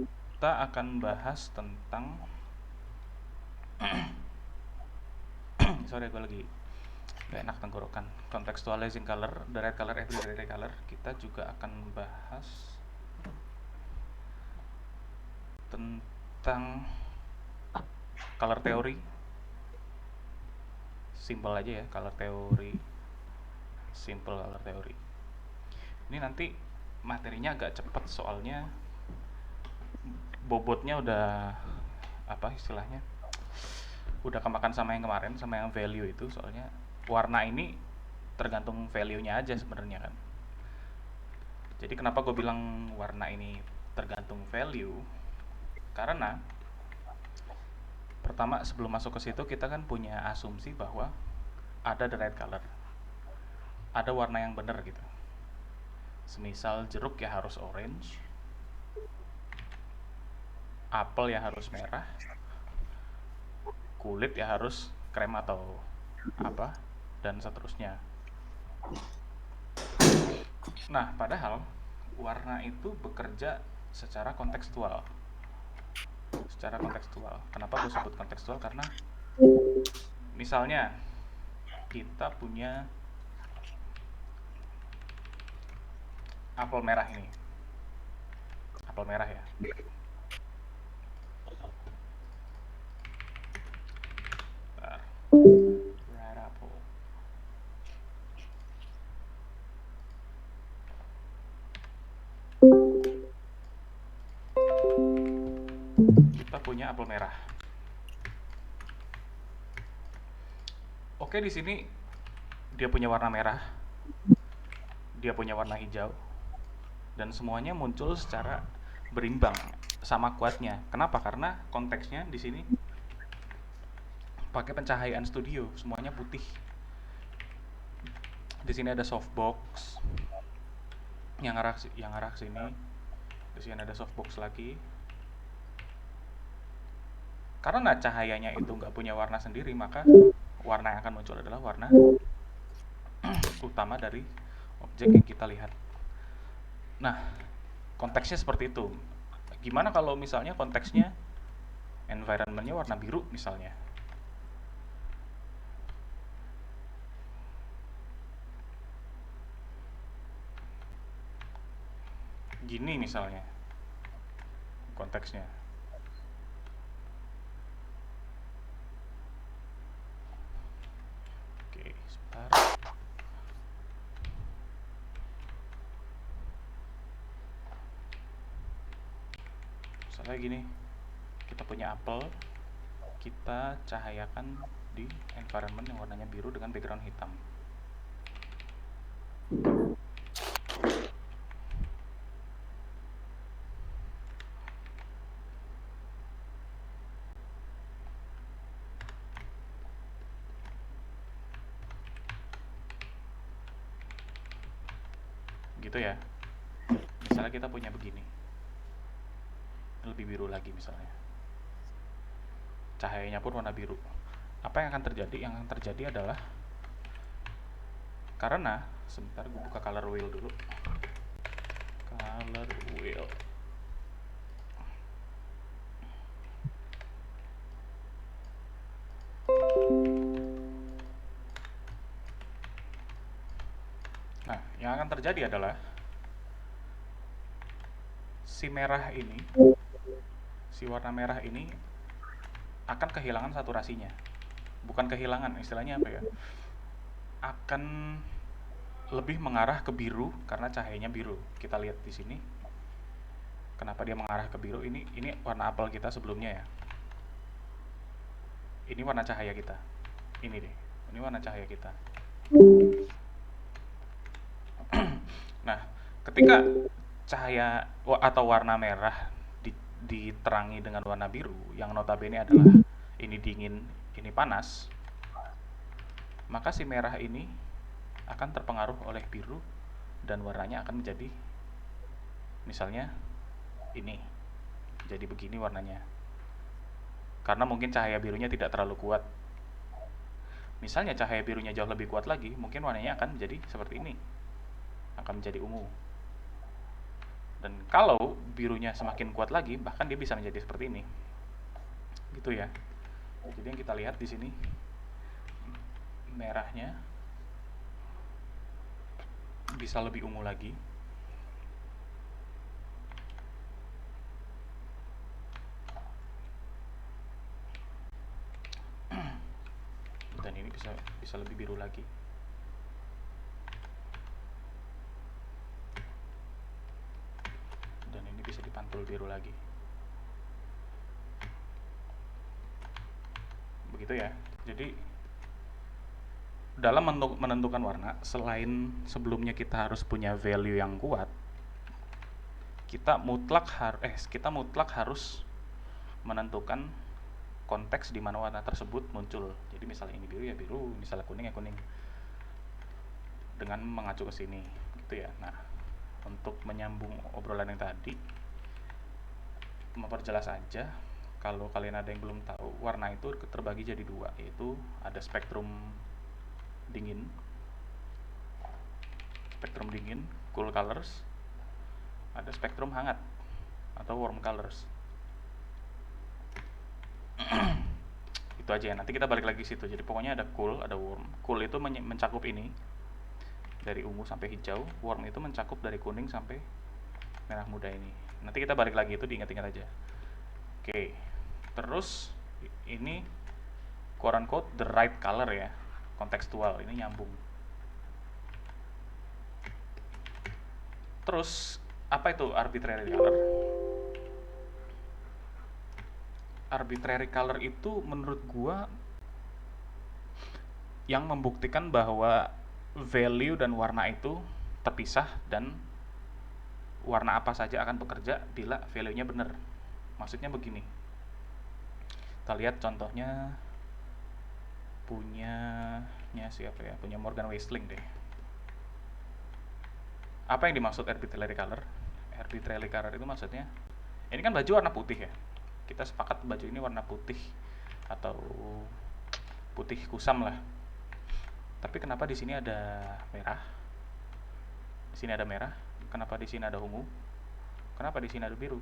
kita akan bahas tentang sorry gue lagi gak enak tenggorokan. Contextualizing color, the red color, everyday color. Kita juga akan bahas tentang color theory. Simple aja ya, color theory. Simple color theory. Ini nanti materinya agak cepet soalnya bobotnya udah apa istilahnya, udah kemakan sama yang kemarin, sama yang value itu. Soalnya warna ini tergantung value-nya aja sebenarnya kan. Jadi kenapa gue bilang warna ini tergantung value? Karena pertama, sebelum masuk ke situ kita kan punya asumsi bahwa ada the right color, ada warna yang benar gitu. Semisal jeruk ya harus orange, apel ya harus merah, kulit ya harus krem atau apa, dan seterusnya. Nah, padahal warna itu bekerja secara kontekstual. Secara kontekstual. Kenapa gue sebut kontekstual? Karena misalnya kita punya apel merah ini. Apel merah ya. Bentar. Red apple. Kita punya apel merah. Oke, di sini dia punya warna merah, dia punya warna hijau, dan semuanya muncul secara berimbang sama kuatnya. Kenapa? Karena konteksnya di sini pakai pencahayaan studio, semuanya putih. Di sini ada softbox yang arah sini. Di sini ada softbox lagi. Karena cahayanya itu nggak punya warna sendiri, maka warna yang akan muncul adalah warna utama dari objek yang kita lihat. Nah, konteksnya seperti itu. Gimana kalau misalnya konteksnya environmentnya warna biru misalnya? Gini misalnya konteksnya. Oke, sebentar. Misalnya gini, kita punya apel, kita cahayakan di environment yang warnanya biru dengan background hitam. Gitu ya. Misalnya kita punya begini, lebih biru lagi misalnya. Cahayanya pun warna biru. Apa yang akan terjadi? Yang akan terjadi adalah karena sebentar gue buka color wheel dulu. Color wheel. Nah, yang akan terjadi adalah si merah ini, si warna merah ini akan kehilangan saturasinya. Bukan kehilangan, istilahnya apa ya? Akan lebih mengarah ke biru karena cahayanya biru. Kita lihat di sini. Kenapa dia mengarah ke biru? Ini warna apel kita sebelumnya ya. Ini warna cahaya kita. Ini deh. Ini warna cahaya kita. Nah, ketika cahaya atau warna merah diterangi dengan warna biru yang notabene adalah ini dingin, ini panas, maka si merah ini akan terpengaruh oleh biru dan warnanya akan menjadi misalnya ini. Jadi begini warnanya. Karena mungkin cahaya birunya tidak terlalu kuat. Misalnya cahaya birunya jauh lebih kuat lagi, mungkin warnanya akan menjadi seperti ini. Akan menjadi ungu Dan kalau birunya semakin kuat lagi, bahkan dia bisa menjadi seperti ini. Gitu ya. Jadi yang kita lihat di sini merahnya bisa lebih ungu lagi. Dan ini bisa lebih biru lagi. Dan ini bisa dipantul biru lagi. Begitu ya. Jadi dalam menentukan warna, selain sebelumnya kita harus punya value yang kuat, kita mutlak harus menentukan konteks di mana warna tersebut muncul. Jadi misalnya ini biru ya biru, misalnya kuning ya kuning, dengan mengacu ke sini, gitu ya. Nah, untuk menyambung obrolan yang tadi, memperjelas aja, kalau kalian ada yang belum tahu, warna itu terbagi jadi dua, yaitu ada spektrum dingin, cool colors, ada spektrum hangat atau warm colors. Itu aja ya, nanti kita balik lagi situ. Jadi pokoknya ada cool, ada warm. Cool itu mencakup ini dari ungu sampai hijau, warm itu mencakup dari kuning sampai merah muda ini. Nanti kita balik lagi, itu diingat-ingat aja. Oke, terus ini quote unquote the right color ya, kontekstual, ini nyambung. Terus apa itu arbitrary color? Arbitrary color itu menurut gua yang membuktikan bahwa value dan warna itu terpisah, dan warna apa saja akan bekerja bila value-nya benar. Maksudnya begini, kita lihat contohnya punyanya siapa ya, punya Morgan Weisling deh. Apa yang dimaksud arbitrary color? Arbitrary color itu maksudnya, ini kan baju warna putih ya, kita sepakat baju ini warna putih atau putih kusam lah. Tapi kenapa di sini ada merah? Di sini ada merah. Kenapa di sini ada ungu? Kenapa di sini ada biru?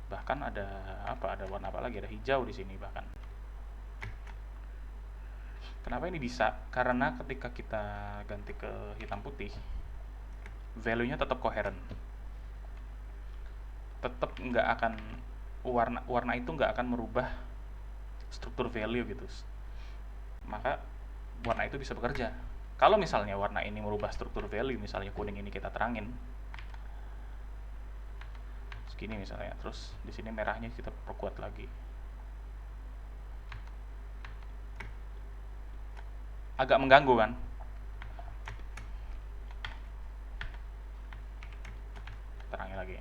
Bahkan ada apa? Ada warna apa lagi? Ada hijau di sini bahkan. Kenapa ini bisa? Karena ketika kita ganti ke hitam putih, value-nya tetap koheren. Tetap nggak akan, warna itu nggak akan merubah struktur value gitu. Maka warna itu bisa bekerja. Kalau misalnya warna ini merubah struktur value, misalnya kuning ini kita terangin segini misalnya, terus di sini merahnya kita perkuat lagi, agak mengganggu kan? Terangin lagi,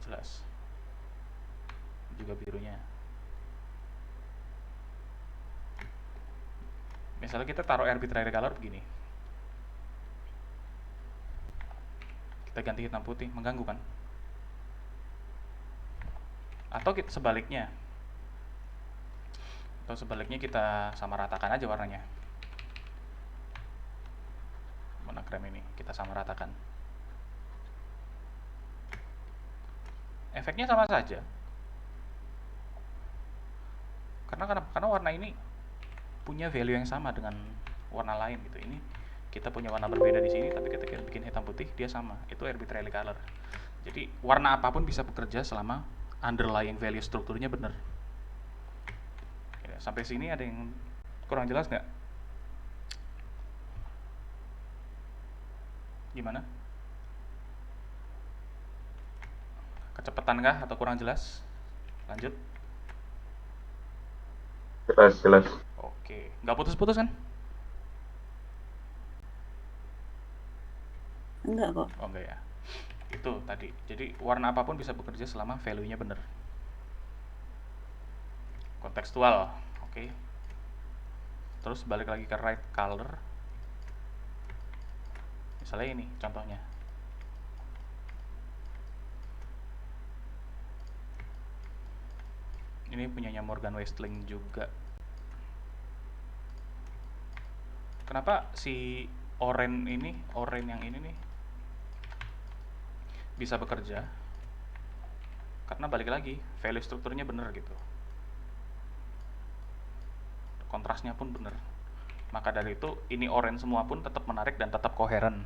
jelas. Juga birunya. Misalnya kita taruh arbitrary color begini, kita ganti hitam putih, mengganggu kan? Atau sebaliknya kita samaratakan aja warnanya. Warna krem ini kita samaratakan, efeknya sama saja. Karena warna ini punya value yang sama dengan warna lain gitu. Ini kita punya warna berbeda di sini, tapi ketika bikin hitam putih dia sama. Itu arbitrary color. Jadi warna apapun bisa bekerja selama underlying value strukturnya benar. Ya, sampai sini ada yang kurang jelas nggak? Gimana? Kecepatan kah atau kurang jelas? Lanjut. Jelas. Oke, nggak putus-putus kan? Enggak kok. Oh enggak ya. Itu tadi. Jadi warna apapun bisa bekerja selama value-nya benar. Kontekstual. Oke. Terus balik lagi ke right color. Misalnya ini contohnya. Ini punyanya Morgan Weisling juga. Kenapa si oranye yang ini nih bisa bekerja karena balik lagi value strukturnya bener gitu, kontrasnya pun bener. Maka dari itu ini orange semua pun tetap menarik dan tetap koheren.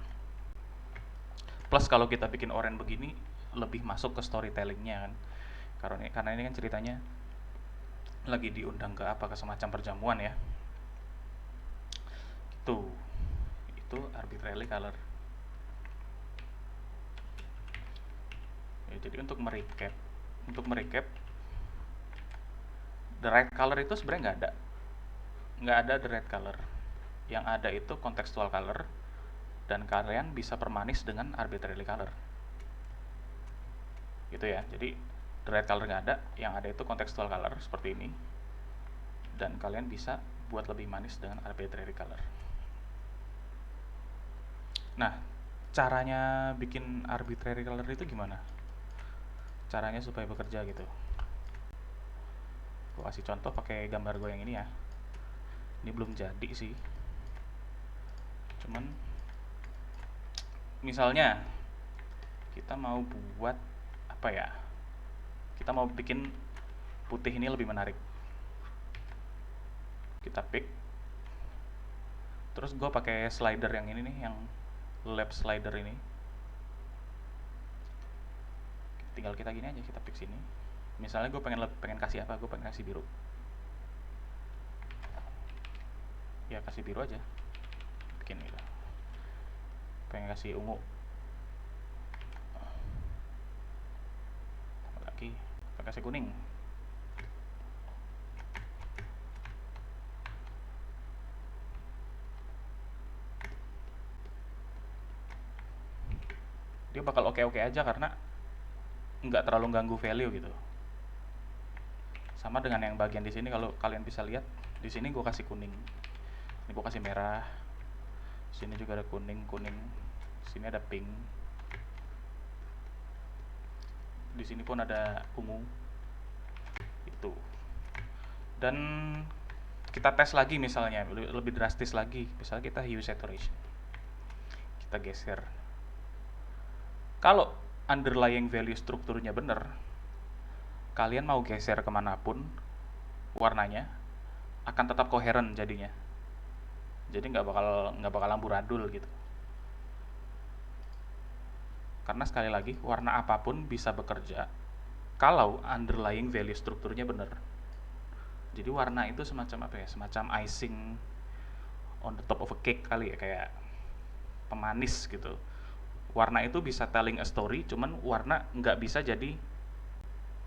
Plus kalau kita bikin orange begini lebih masuk ke storytellingnya kan, karena ini kan ceritanya lagi diundang ke apa, ke semacam perjamuan ya. Itu arbitrarily color ya. Jadi untuk merecap the right color itu sebenarnya nggak ada the right color. Yang ada itu contextual color, dan kalian bisa permanis dengan arbitrary color gitu ya. Jadi the right color nggak ada, yang ada itu contextual color seperti ini, dan kalian bisa buat lebih manis dengan arbitrary color. Nah, caranya bikin arbitrary color itu gimana? Caranya supaya bekerja gitu. Gue kasih contoh pakai gambar gue yang ini ya. Ini belum jadi sih. Cuman misalnya kita mau buat apa ya? Kita mau bikin putih ini lebih menarik. Kita pick. Terus gue pakai slider yang ini nih, yang lap slider ini. Tinggal kita gini aja, kita pick sini. Misalnya gue pengen kasih apa? Gue pengen kasih biru. Ya kasih biru aja. Bikin gitu. Pengen kasih ungu. Lagi, pengen kasih kuning. Dia bakal oke-oke aja karena nggak terlalu ganggu value gitu. Sama dengan yang bagian di sini, kalau kalian bisa lihat di sini gue kasih kuning, ini gue kasih merah, sini juga ada kuning, sini ada pink, di sini pun ada ungu itu. Dan kita tes lagi misalnya lebih drastis lagi, misalnya kita hue saturation, kita geser. Kalau underlying value strukturnya bener, kalian mau geser kemanapun warnanya akan tetap koheren jadinya. Jadi nggak bakal amburadul gitu. Karena sekali lagi warna apapun bisa bekerja kalau underlying value strukturnya bener. Jadi warna itu semacam apa ya? Semacam icing on the top of a cake kali ya, kayak pemanis gitu. Warna itu bisa telling a story, cuman warna nggak bisa jadi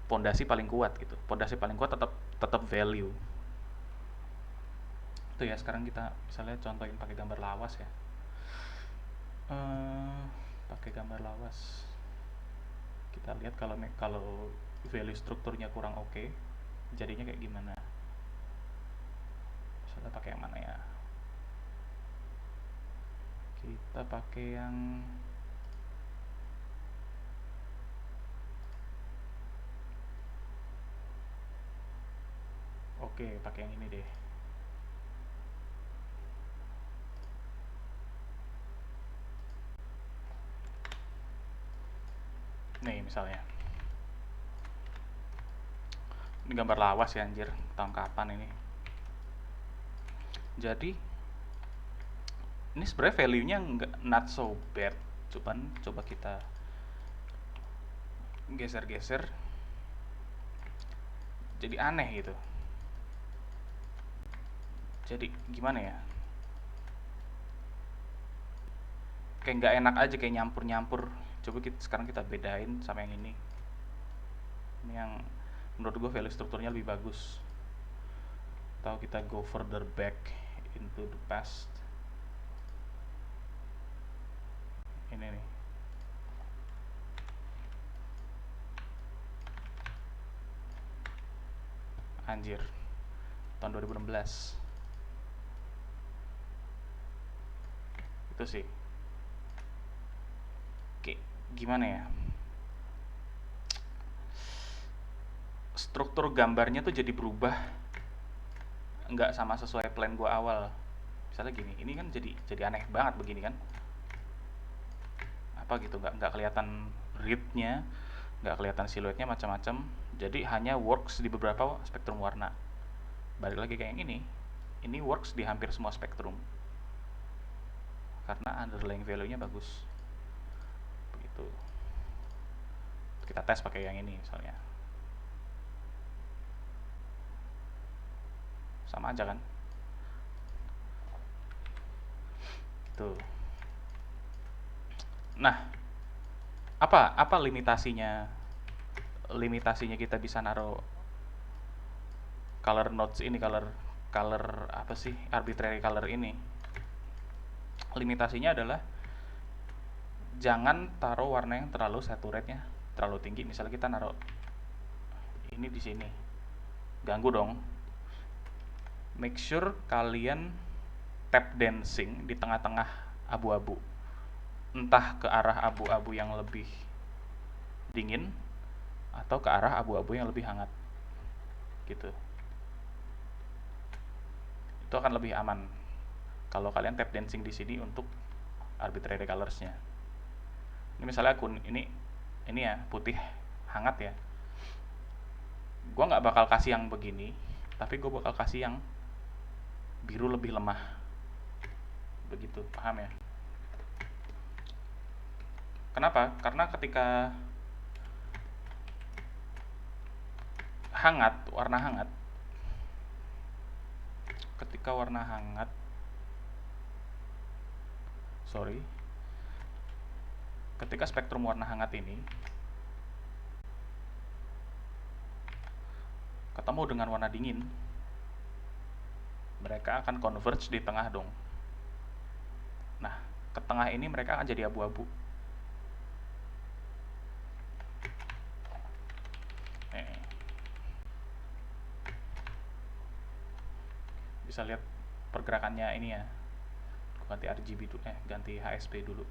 pondasi paling kuat gitu. Pondasi paling kuat tetap value. Itu ya, sekarang kita misalnya contohin pakai gambar lawas ya. Pakai gambar lawas. Kita lihat kalau value strukturnya kurang oke, jadinya kayak gimana. Misalnya pakai yang mana ya? Kita pakai yang pakai yang ini deh. Nih misalnya. Ini gambar lawas ya anjir, tahun kapan ini. Jadi ini sebenarnya value-nya not so bad. Cuman coba kita geser-geser. Jadi aneh gitu. Jadi gimana ya? Kayak nggak enak aja, kayak nyampur-nyampur. Coba sekarang kita bedain sama yang ini. Ini yang menurut gue value strukturnya lebih bagus. Atau kita go further back into the past. Ini nih. Anjir. Tahun 2016. Itu sih. Oke, gimana ya? Struktur gambarnya tuh jadi berubah, nggak sama sesuai plan gue awal. Misalnya gini, ini kan jadi aneh banget begini kan, apa gitu, nggak kelihatan readnya, nggak kelihatan siluetnya, macam-macam. Jadi hanya works di beberapa spektrum warna. Balik lagi kayak yang ini works di hampir semua spektrum karena underlying value-nya bagus. Begitu. Kita tes pakai yang ini misalnya. Sama aja kan? Tuh. Nah, apa limitasinya? Limitasinya kita bisa naruh color nodes ini, color color apa sih? Arbitrary color ini. Limitasinya adalah jangan taruh warna yang terlalu saturate-nya terlalu tinggi. Misalnya kita naruh ini di sini. Ganggu dong. Make sure kalian tap dancing di tengah-tengah abu-abu. Entah ke arah abu-abu yang lebih dingin atau ke arah abu-abu yang lebih hangat. Gitu. Itu akan lebih aman kalau kalian tap dancing di sini untuk arbitrary colors-nya. Ini misalnya ini ya putih hangat ya. Gua nggak bakal kasih yang begini, tapi gue bakal kasih yang biru lebih lemah. Begitu, paham ya? Kenapa? Karena ketika warna hangat, ketika spektrum warna hangat ini ketemu dengan warna dingin, mereka akan converge di tengah dong. Nah, ke tengah ini mereka akan jadi abu-abu. Bisa lihat pergerakannya ini ya. Ganti RGB dulu, ganti HSP dulu.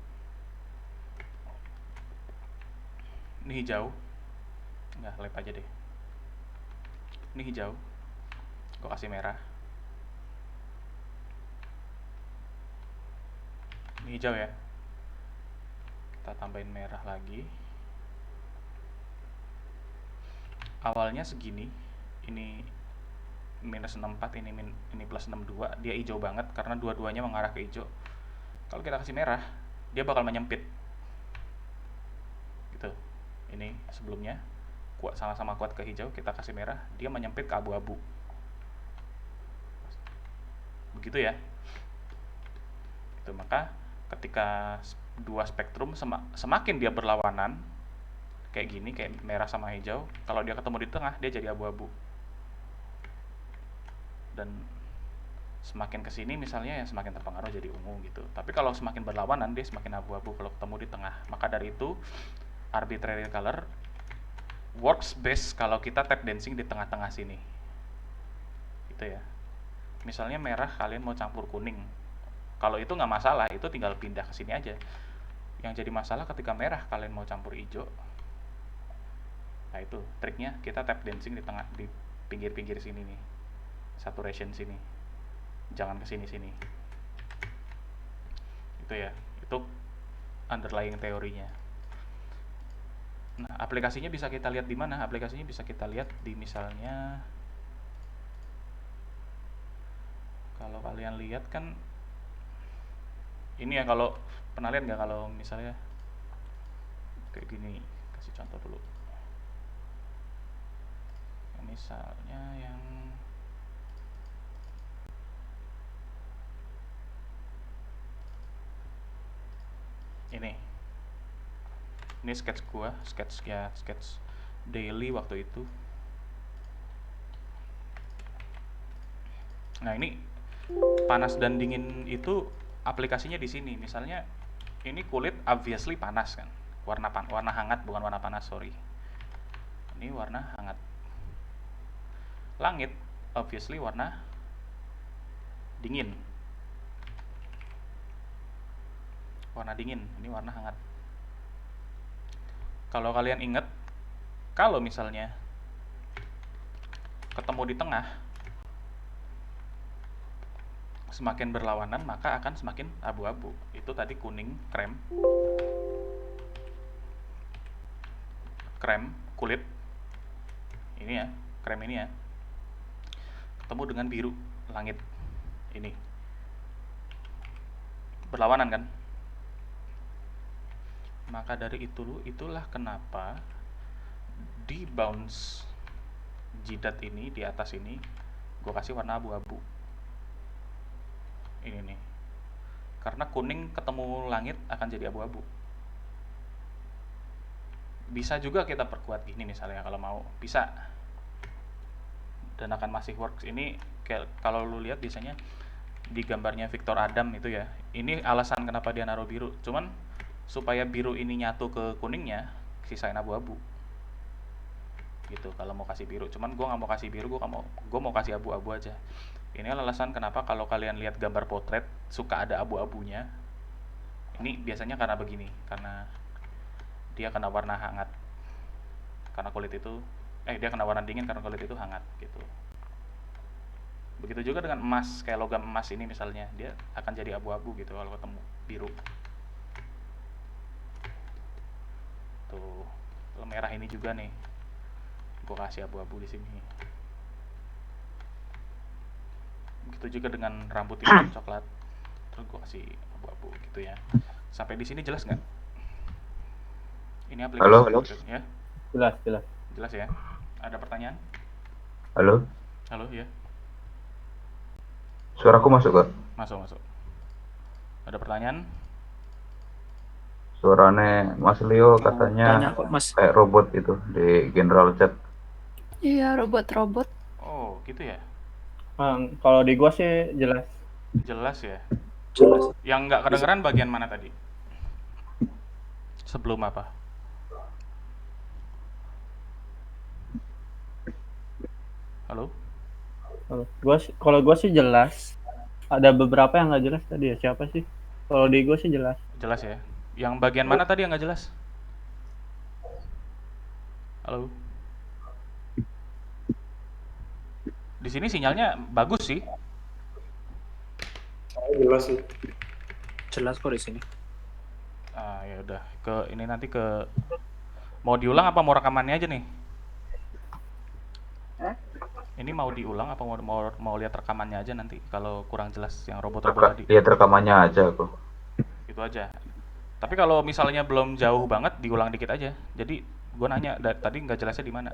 Ini hijau. Enggak, lap aja deh. Ini hijau. Gue kasih merah. Ini hijau ya. Kita tambahin merah lagi. Awalnya segini. Ini minus 64, ini plus 62. Dia hijau banget karena dua-duanya mengarah ke hijau. Kalau kita kasih merah, dia bakal menyempit. Gitu. Ini sebelumnya sama-sama kuat ke hijau, kita kasih merah, dia menyempit ke abu-abu. Begitu ya. Itu maka ketika dua spektrum semakin dia berlawanan kayak gini, kayak merah sama hijau, kalau dia ketemu di tengah dia jadi abu-abu. Dan semakin kesini misalnya ya semakin terpengaruh jadi ungu gitu. Tapi kalau semakin berlawanan dia semakin abu-abu kalau ketemu di tengah. Maka dari itu arbitrary color works best kalau kita tap dancing di tengah-tengah sini. Gitu ya. Misalnya merah kalian mau campur kuning. Kalau itu nggak masalah, itu tinggal pindah ke sini aja. Yang jadi masalah ketika merah kalian mau campur hijau. Nah itu triknya, kita tap dancing di tengah, di pinggir-pinggir sini nih. Saturation sini. Jangan ke sini-sini. Itu ya. Itu underlying teorinya. Nah, aplikasinya bisa kita lihat di mana? Aplikasinya bisa kita lihat di misalnya, kalau kalian lihat kan ini ya, kalau pernah lihat nggak kalau misalnya kayak gini, kasih contoh dulu. Misalnya yang ini sketch gua, sketch daily waktu itu. Nah, ini panas dan dingin itu aplikasinya di sini. Misalnya ini kulit obviously panas kan. Warna hangat, bukan warna panas, sorry. Ini warna hangat. Langit obviously warna dingin. Warna dingin, ini warna hangat. Kalau kalian ingat, kalau misalnya ketemu di tengah, semakin berlawanan maka akan semakin abu-abu. Itu tadi kuning krem. krem kulit ini ya, krem ini ya, ketemu dengan biru langit ini, berlawanan kan? Maka dari itulah kenapa di bounce jidat ini di atas ini gue kasih warna abu-abu ini nih, karena kuning ketemu langit akan jadi abu-abu. Bisa juga kita perkuat gini misalnya, kalau mau bisa, dan akan masih works. Ini kalau lu lihat biasanya di gambarnya Victor Adam itu ya, ini alasan kenapa dia naruh biru, cuman supaya biru ini nyatu ke kuningnya, sisain abu-abu gitu kalau mau kasih biru. Cuman gue nggak mau kasih biru, gue mau kasih abu-abu aja. Ini alasan kenapa kalau kalian lihat gambar potret suka ada abu-abunya. Ini biasanya karena begini, karena dia kena warna hangat, karena kulit itu dia kena warna dingin karena kulit itu hangat gitu. Begitu juga dengan emas, kayak logam emas ini misalnya, dia akan jadi abu-abu gitu kalau ketemu biru. Tuh, kalau merah ini juga nih, gue kasih abu-abu di sini. Begitu juga dengan rambut ini coklat, terus gue kasih abu-abu gitu ya. Sampai di sini jelas nggak? Ini aplikasi Halo. gitu, ya? Jelas. Jelas ya? Ada pertanyaan? Halo, Halo, ya? suaraku masuk gak? Masuk. Ada pertanyaan? Suaranya Mas Leo katanya Tanya kok Mas. kayak robot itu di general chat. Iya, robot-robot. Oh, gitu ya? Kalau di gua sih jelas. Jelas ya? Jelas. Yang nggak kedengeran bagian mana tadi? Sebelum apa? Halo? Kalau gua sih jelas. Ada beberapa yang nggak jelas tadi ya. Siapa sih? Kalau di gua sih jelas. Jelas ya? Yang bagian mana tadi yang nggak jelas? Halo? Di sini sinyalnya bagus sih. Jelas sih. Jelas kok di sini. Ya udah, ini nanti mau diulang apa mau rekamannya aja nih? Ini mau diulang apa mau lihat rekamannya aja nanti kalau kurang jelas yang robot-robot tadi? Lihat rekamannya aja aku. Itu aja. Tapi kalau misalnya belum jauh banget, diulang dikit aja. Jadi gue nanya tadi nggak jelasnya di mana?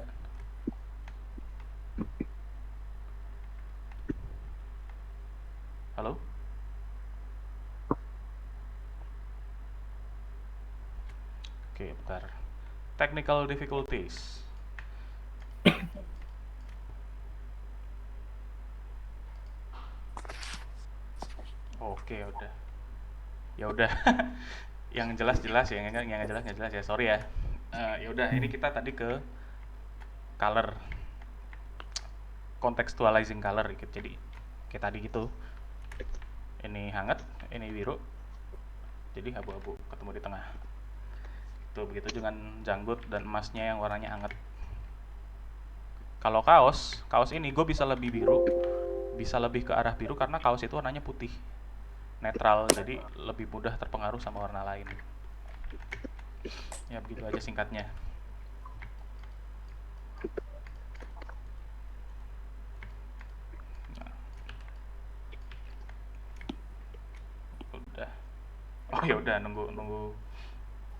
Halo? Oke, bentar. Technical difficulties. Oke, udah. Ya udah. Yang jelas ya, yang jelas ya. Sorry ya. Ya udah, ini kita tadi ke color. Contextualizing color gitu. Jadi kayak tadi gitu. Ini hangat, ini biru. Jadi abu-abu ketemu di tengah. Tuh, begitu dengan janggut dan emasnya yang warnanya hangat. Kalau kaos ini gue bisa lebih biru, bisa lebih ke arah biru karena kaos itu warnanya putih, netral, jadi lebih mudah terpengaruh sama warna lain. Ya begitu aja singkatnya. Nah. Udah. Oh ya udah, nunggu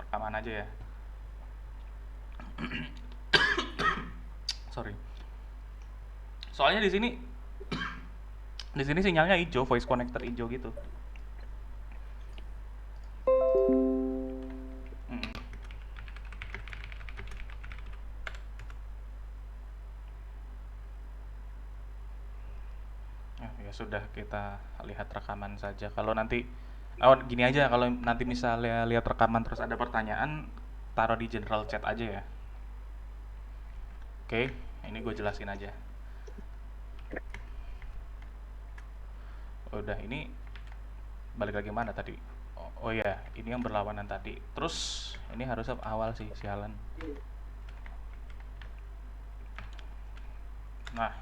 rekaman aja ya. Sorry. Soalnya di sini sinyalnya hijau, voice connector hijau gitu. Ya sudah, kita lihat rekaman saja. Kalau nanti gini aja, kalau nanti misalnya lihat rekaman terus ada pertanyaan, taruh di general chat aja ya. Oke, ini gue jelasin aja. Udah, ini balik lagi mana tadi? Oh ya, ini yang berlawanan tadi. Terus ini harusnya awal sih, sialan. Nah,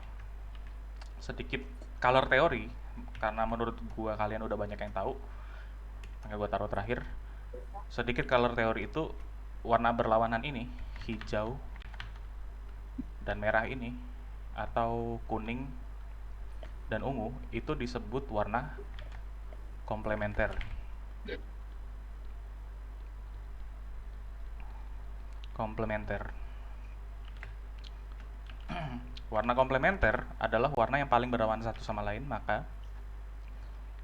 sedikit color theory, karena menurut gua kalian udah banyak yang tahu, makanya gua taruh terakhir. Sedikit color theory itu, warna berlawanan ini hijau, dan merah ini, atau kuning dan ungu, itu disebut warna komplementer. Komplementer. Warna komplementer adalah warna yang paling berlawanan satu sama lain, maka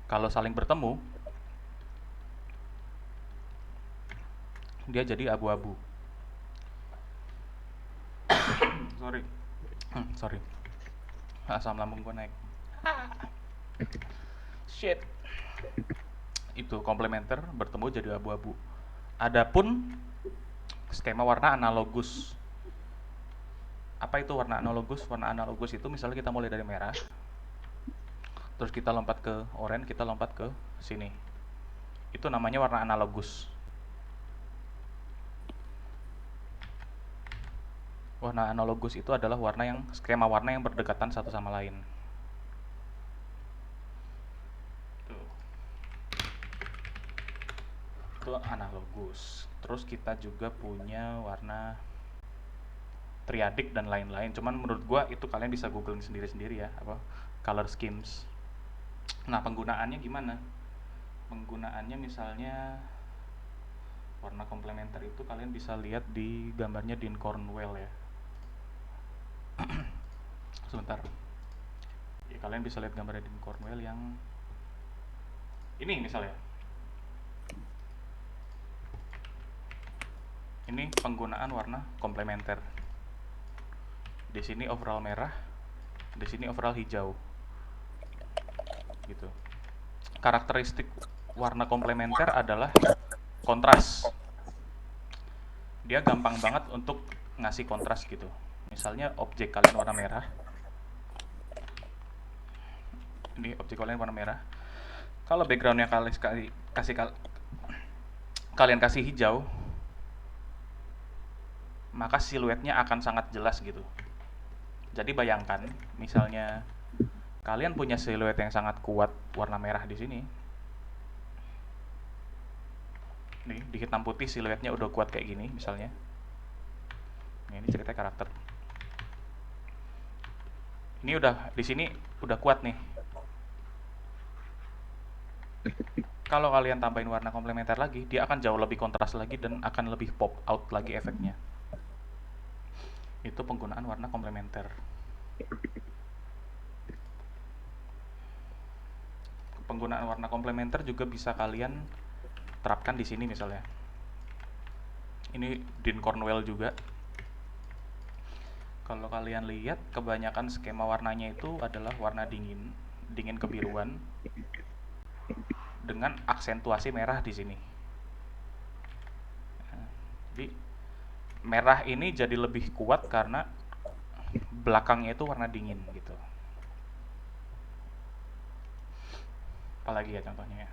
kalau saling bertemu, dia jadi abu-abu. Sorry. Asam lambung gue naik. Shit. Itu komplementer bertemu jadi abu-abu. Adapun skema warna analogus. Apa itu warna analogus? Warna analogus itu misalnya kita mulai dari merah, terus kita lompat ke oranye, kita lompat ke sini. Itu namanya warna analogus. Warna analogus itu adalah skema warna yang berdekatan satu sama lain. Tuh. Itu analogus. Terus kita juga punya warna triadik dan lain-lain. Cuman menurut gua itu kalian bisa googling sendiri-sendiri ya, apa color schemes. Nah, penggunaannya gimana? Penggunaannya misalnya warna komplementer itu kalian bisa lihat di gambarnya Dean Cornwell ya. Sebentar. Ya, kalian bisa lihat gambarnya Dean Cornwell yang ini misalnya. Ini penggunaan warna komplementer. Di sini overall merah, di sini overall hijau. Gitu. Karakteristik warna komplementer adalah kontras. Dia gampang banget untuk ngasih kontras gitu. Misalnya objek kalian warna merah. Ini objek kalian warna merah. Kalau backgroundnya kalian kasih hijau, maka siluetnya akan sangat jelas gitu. Jadi bayangkan, misalnya kalian punya siluet yang sangat kuat warna merah di sini. Nih, di hitam putih siluetnya udah kuat kayak gini misalnya. Nah, ini cerita karakter. Ini udah di sini udah kuat nih. Kalau kalian tambahin warna komplementer lagi, dia akan jauh lebih kontras lagi dan akan lebih pop out lagi efeknya. Itu penggunaan warna komplementer. Penggunaan warna komplementer juga bisa kalian terapkan di sini misalnya. Ini Dean Cornwell juga. Kalau kalian lihat, kebanyakan skema warnanya itu adalah warna dingin kebiruan dengan aksentuasi merah di sini. Jadi merah ini jadi lebih kuat karena belakangnya itu warna dingin gitu. Apalagi ya contohnya ya.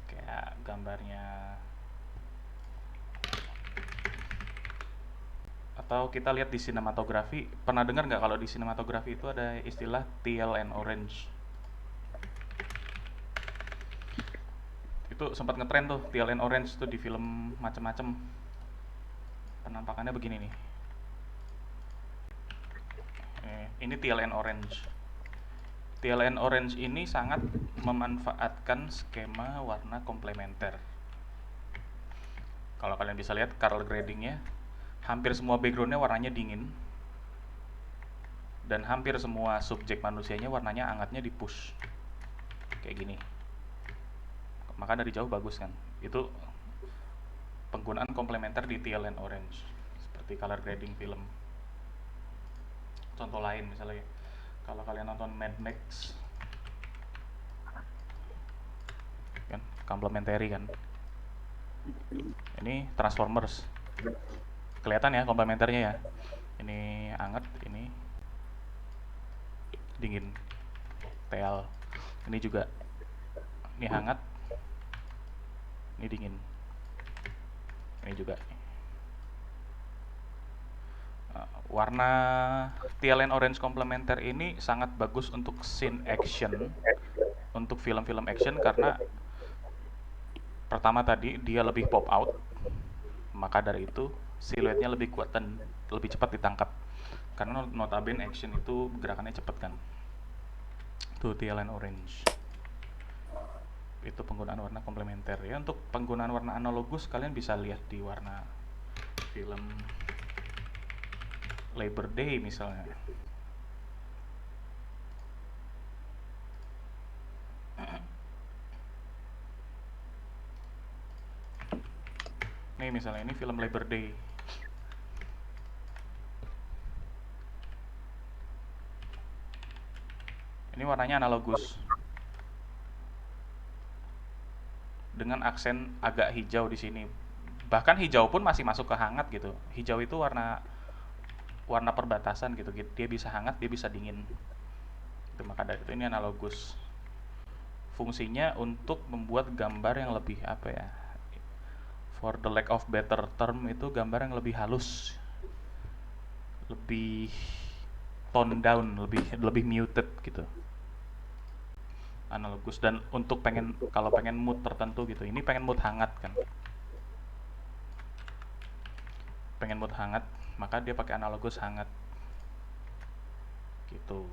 Kayak gambarnya. Atau kita lihat di sinematografi. Pernah dengar nggak kalau di sinematografi itu ada istilah teal and orange? Itu sempat ngetren tuh, teal and orange tuh di film macem-macem. Penampakannya begini nih. Ini teal and orange. Teal and orange ini sangat memanfaatkan skema warna komplementer. Kalau kalian bisa lihat color gradingnya, hampir semua backgroundnya warnanya dingin, dan hampir semua subjek manusianya warnanya hangatnya di push kayak gini. Maka dari jauh bagus kan. Itu penggunaan komplementer di teal and orange seperti color grading film. Contoh lain misalnya, kalau kalian nonton Mad Max kan, komplementari kan. Ini Transformers, kelihatan ya komplementernya ya. Ini hangat, ini dingin, teal. Ini juga, ini hangat, ini dingin. Ini juga. Warna TLN Orange Complementer ini sangat bagus untuk scene action, untuk film-film action karena pertama tadi dia lebih pop out, maka dari itu siluetnya lebih kuat dan lebih cepat ditangkap. Karena notabene action itu gerakannya cepat kan. Tuh TLN Orange. Itu penggunaan warna komplementer ya. Untuk penggunaan warna analogus kalian bisa lihat di warna film Labor Day misalnya. Nih misalnya ini film Labor Day. Ini warnanya analogus. Dengan aksen agak hijau di sini. Bahkan hijau pun masih masuk ke hangat gitu. Hijau itu warna perbatasan gitu. Dia bisa hangat, dia bisa dingin. Itu maka dari itu ini analogus. Fungsinya untuk membuat gambar yang lebih apa ya? For the lack of better term itu gambar yang lebih halus. Lebih tone down, lebih muted gitu. Analogus. Dan untuk kalau pengen mood tertentu gitu, ini pengen mood hangat kan, pengen mood hangat maka dia pakai analogus hangat gitu.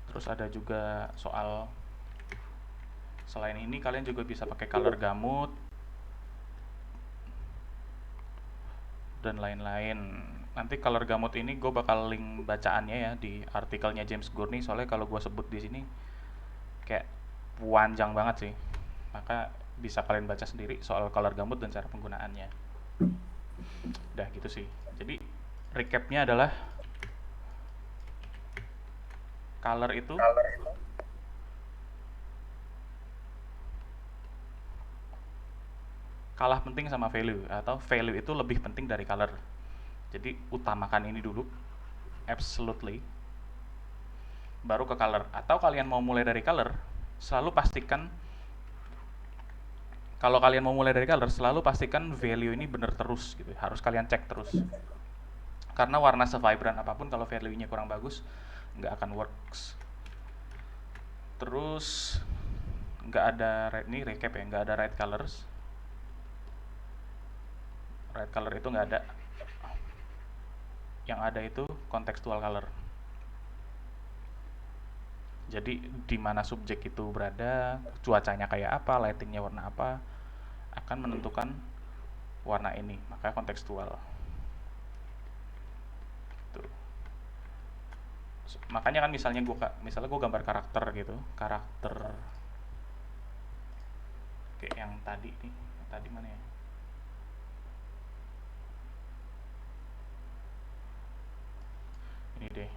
Terus ada juga soal selain ini kalian juga bisa pakai color gamut dan lain-lain. Nanti color gamut ini gue bakal link bacaannya ya di artikelnya James Gurney, soalnya kalau gue sebut di sini kayak panjang banget sih. Maka bisa kalian baca sendiri soal color gamut dan cara penggunaannya. Udah gitu sih. Jadi recapnya adalah color itu kalah penting sama value, atau value itu lebih penting dari color. Jadi utamakan ini dulu, absolutely, baru ke color. Atau kalian mau mulai dari color, selalu pastikan value ini bener terus gitu. Harus kalian cek terus. Karena warna se-vibrant apapun kalau value-nya kurang bagus, nggak akan works. Terus nggak ada ini recap ya, nggak ada right colors. Right color itu nggak ada. Yang ada itu contextual color. Jadi di mana subjek itu berada, cuacanya kayak apa, lightingnya warna apa, akan menentukan warna ini. Maka kontekstual. Tuh. Makanya kan misalnya gue gambar karakter gitu, karakter kayak yang tadi nih, tadi mana ya? Ini deh.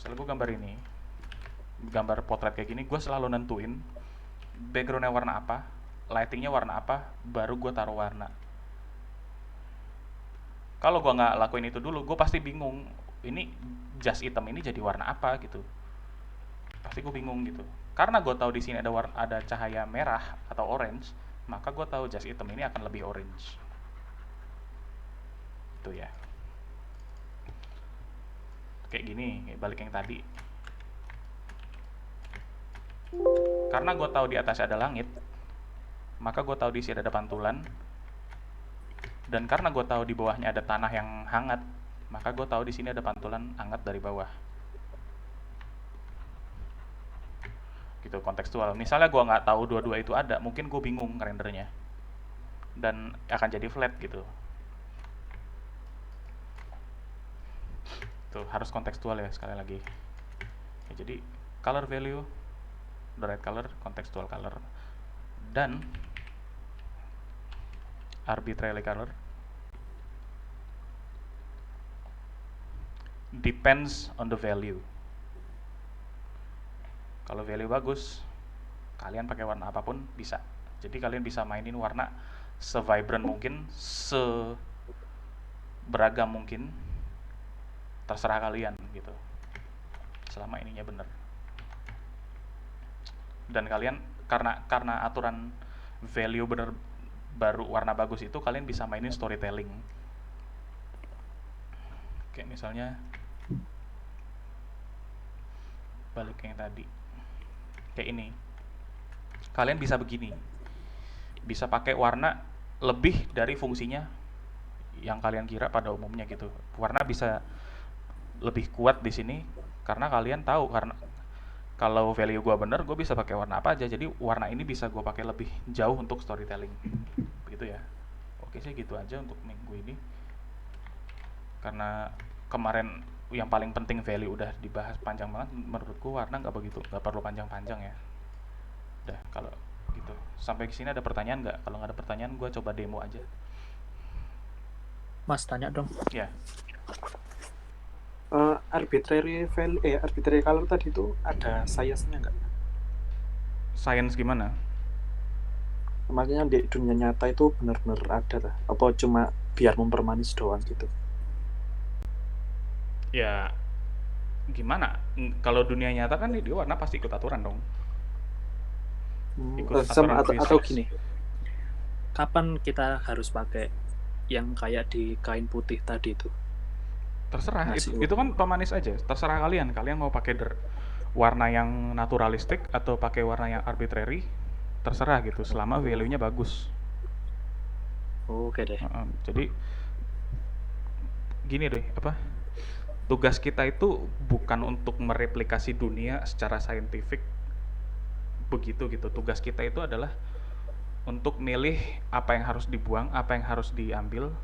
Misalnya gue gambar ini, gambar potret kayak gini, gue selalu nentuin backgroundnya warna apa, lightingnya warna apa, baru gue taruh warna. Kalau gue nggak lakuin itu dulu, gue pasti bingung. Ini jas hitam ini jadi warna apa gitu. Pasti gue bingung gitu. Karena gue tahu di sini ada cahaya merah atau orange, maka gue tahu jas hitam ini akan lebih orange. Itu ya. Kayak gini, balik yang tadi. Karena gue tahu di atas ada langit, maka gue tahu di sini ada pantulan. Dan karena gue tahu di bawahnya ada tanah yang hangat, maka gue tahu di sini ada pantulan hangat dari bawah. Gitu, kontekstual. Misalnya gue nggak tahu dua-dua itu ada, mungkin gue bingung rendernya. Dan akan jadi flat gitu. Tuh, harus kontekstual ya sekali lagi. Ya, jadi color value, the right color, contextual color, dan arbitrary color depends on the value. Kalau value bagus, kalian pakai warna apapun bisa. Jadi kalian bisa mainin warna se-vibrant mungkin, se-beragam mungkin. Terserah kalian gitu. Selama ininya bener. Dan kalian karena aturan value baru warna bagus itu, kalian bisa mainin storytelling. Kayak misalnya balik ke yang tadi, kayak ini, kalian bisa begini, bisa pakai warna lebih dari fungsinya yang kalian kira pada umumnya gitu. Warna bisa lebih kuat di sini karena kalian tahu, karena kalau value gue bener, gue bisa pakai warna apa aja. Jadi warna ini bisa gue pakai lebih jauh untuk storytelling, begitu ya. Oke sih, gitu aja untuk minggu ini. Karena kemarin yang paling penting value udah dibahas panjang banget, menurutku warna nggak perlu panjang-panjang ya. Udah, kalau gitu. Sampai di sini ada pertanyaan nggak? Kalau nggak ada pertanyaan, gue coba demo aja. Mas, tanya dong. Ya, Arbitrary color tadi itu ada science-nya nggak? science gimana? Makanya di dunia nyata itu benar-benar ada lah. Apa cuma biar mempermanis doang gitu? Ya, gimana? Kalau dunia nyata kan dia warna pasti ikut aturan dong. Ikut aturan Atau fisik. gini, kapan kita harus pakai yang kayak di kain putih tadi itu? Terserah, Ngasih itu kan pemanis aja. Terserah kalian mau pakai warna yang naturalistik atau pakai warna yang arbitrary. Terserah gitu, selama value-nya bagus. Oke deh. Jadi gini deh, tugas kita itu bukan untuk mereplikasi dunia secara saintifik begitu gitu. Tugas kita itu adalah untuk milih apa yang harus dibuang, apa yang harus diambil,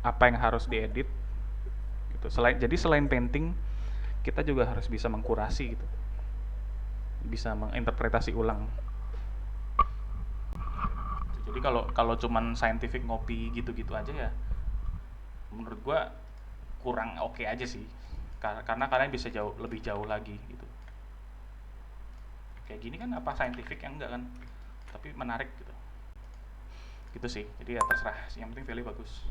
apa yang harus diedit gitu. Selain painting, kita juga harus bisa mengkurasi gitu, bisa menginterpretasi ulang. Jadi kalau cuman scientific ngopi gitu-gitu aja ya, menurut gua kurang oke aja sih. Karena kalian bisa lebih jauh lagi gitu. Kayak gini kan apa scientific yang enggak kan, tapi menarik gitu. Gitu sih. Jadi ya terserah, yang penting value bagus.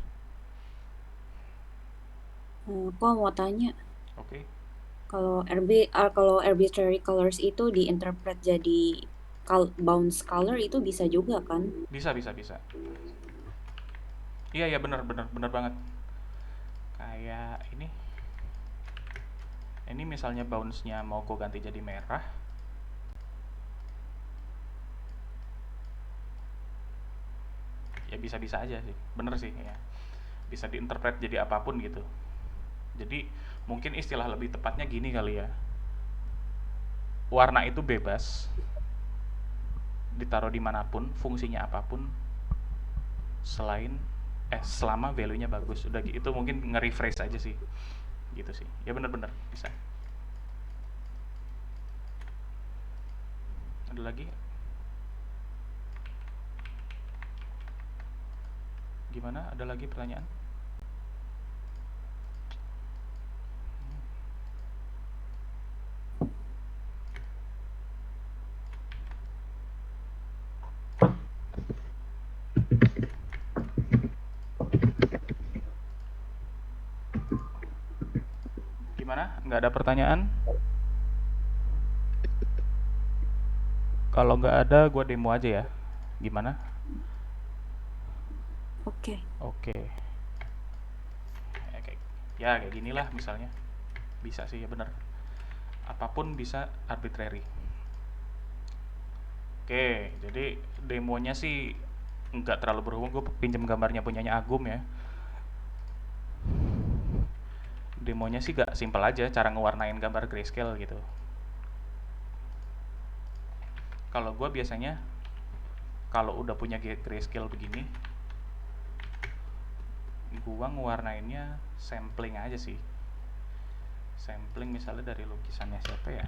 Aku mau tanya, Oke. kalau arbitrary colors itu diinterpret jadi bounce color itu bisa juga kan? Bisa. Iya benar banget. Kayak ini misalnya bounce-nya mau gue ganti jadi merah, ya bisa aja sih, bener sih ya, bisa diinterpret jadi apapun gitu. Jadi mungkin istilah lebih tepatnya gini kali ya, warna itu bebas ditaruh dimanapun, fungsinya apapun, selama value-nya bagus. Udah itu mungkin nge-rephrase aja sih, gitu sih. Ya bener bisa. Ada lagi? Gimana? Ada lagi pertanyaan? Gimana? Nggak ada pertanyaan? Kalau nggak ada, gue demo aja ya. Gimana? Oke. Oke. Ya kayak ginilah misalnya. Bisa sih ya, bener. Apapun bisa arbitrary. Oke, jadi demonya sih nggak terlalu berhubung. Gue pinjam gambarnya punyanya Agum ya. Demonya sih gak simpel aja, cara ngewarnain gambar grayscale gitu. Kalau gue biasanya kalau udah punya grayscale begini, gue ngewarnainnya sampling aja sih. Sampling misalnya dari lukisannya siapa ya,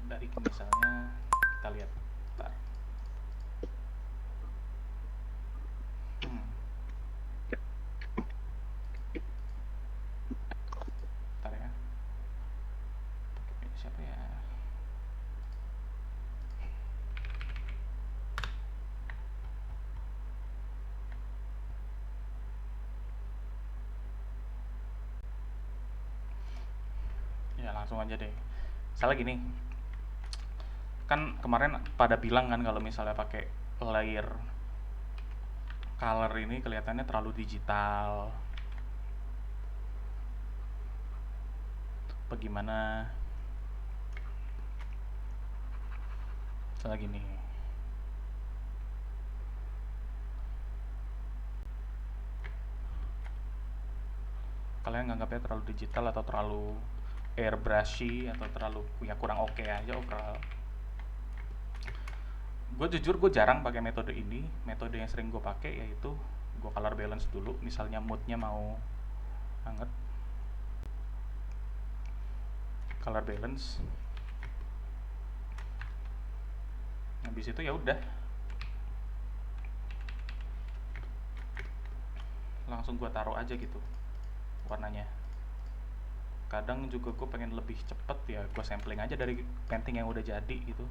dari misalnya kita lihat. Bentar. Bentar ya. Siapa ya? Ya langsung aja deh. Misalnya gini, kan kemarin pada bilang kan kalau misalnya pakai layer color ini kelihatannya terlalu digital. Bagaimana? Misalnya gini. Kalian nganggapnya terlalu digital atau terlalu airbrushy atau terlalu ya kurang oke aja overall. Gue jujur gue jarang pakai metode ini. Metode yang sering gue pakai yaitu gue color balance dulu. Misalnya moodnya mau hangat, color balance. Habis itu ya udah, langsung gue taruh aja gitu warnanya. Kadang juga gue pengen lebih cepet ya gue sampling aja dari painting yang udah jadi gitu.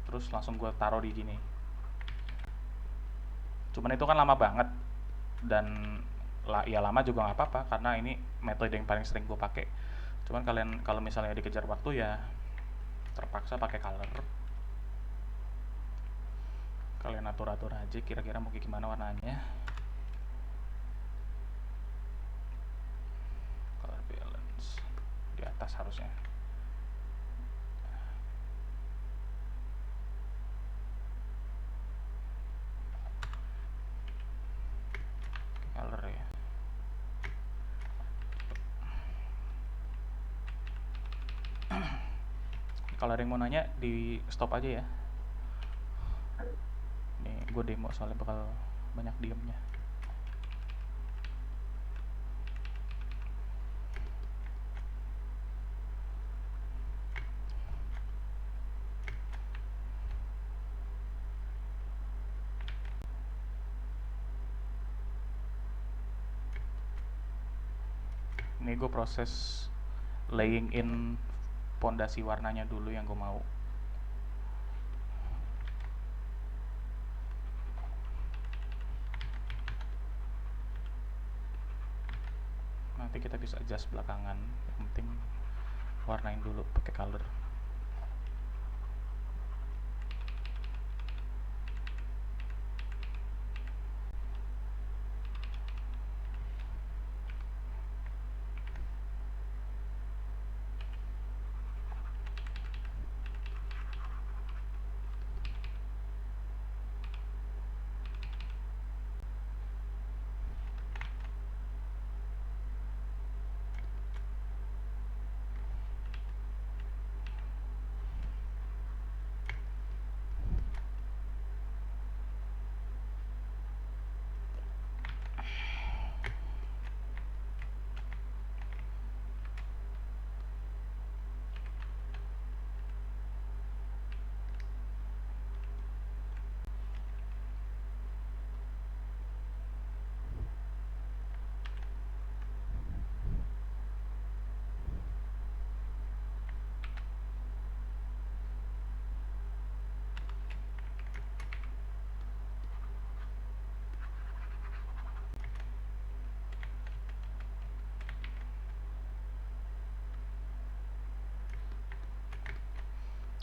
Terus langsung gue taruh di gini. Cuman itu kan lama banget, dan ya lama juga nggak apa-apa karena ini metode yang paling sering gue pakai. Cuman kalian kalau misalnya dikejar waktu ya terpaksa pakai color. Kalian atur-atur aja kira-kira mau kayak gimana warnanya. Color balance di atas harusnya. Color ya. Kalau ada yang mau nanya di stop aja ya. Nih gue demo soalnya bakal banyak diemnya. Ini gue proses laying in pondasi warnanya dulu yang gue mau. Nanti kita bisa adjust belakangan. Yang penting warnain dulu pakai color.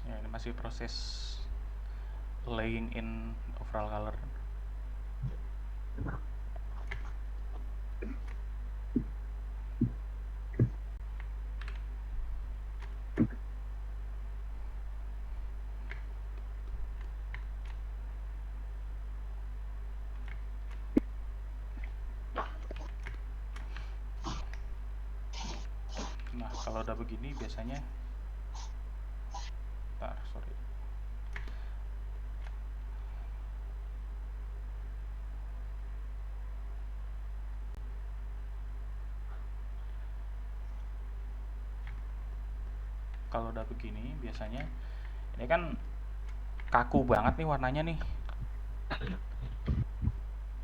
Ya, ini masih proses laying in overall color. Nah, kalau udah begini biasanya sorry. Kalau udah begini biasanya ini kan kaku banget nih warnanya nih.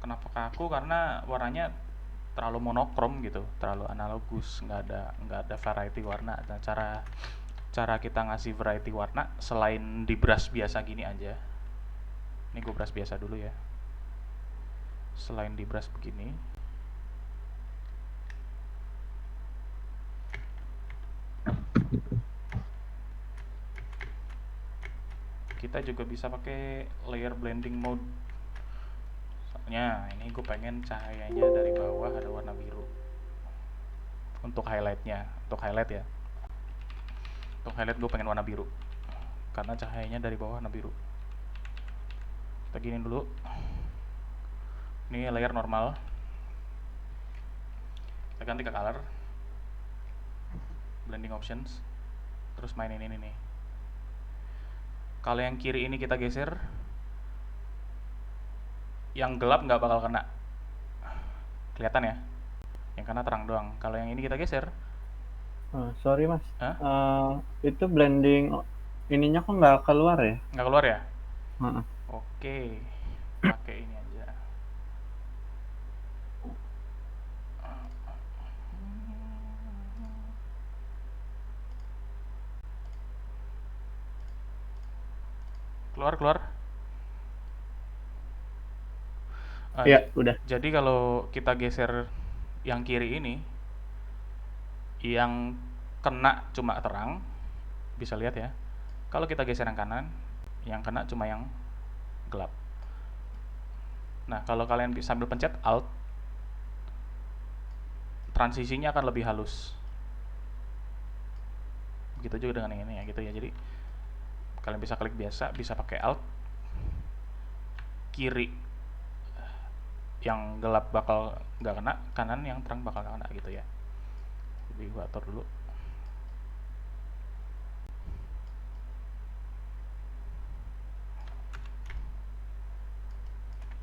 Kenapa kaku? Karena warnanya terlalu monokrom gitu, terlalu analogus, nggak ada variety warna. Nah, cara kita ngasih variety warna selain di brush biasa gini aja. Ini gue brush biasa dulu ya. selain di brush begini. Kita juga bisa pakai layer blending mode. Soalnya ini gue pengen cahayanya dari bawah ada warna biru. Untuk highlightnya, untuk highlight ya. Untuk highlight gue pengen warna biru. Karena cahayanya dari bawah warna biru. Kita gini dulu. Ini layer normal. Kita ganti ke color. Blending options. Terus mainin ini nih. Kalau yang kiri ini kita geser, yang gelap nggak bakal kena. Kelihatan ya? Yang kena terang doang. Kalau yang ini kita geser, Sorry mas, Hah? itu blending ininya kok nggak keluar ya? nggak keluar ya? Heeh. Oke, pakai ini aja. Keluar. Iya, udah. Jadi kalau kita geser yang kiri ini, yang kena cuma terang, bisa lihat ya. Kalau kita geser yang kanan, yang kena cuma yang gelap. Nah, kalau kalian sambil pencet Alt, transisinya akan lebih halus. Begitu juga dengan yang ini ya, gitu ya. Jadi kalian bisa klik biasa, bisa pakai Alt. Kiri yang gelap bakal nggak kena, kanan yang terang bakal nggak kena gitu ya. Jadi gua atur dulu.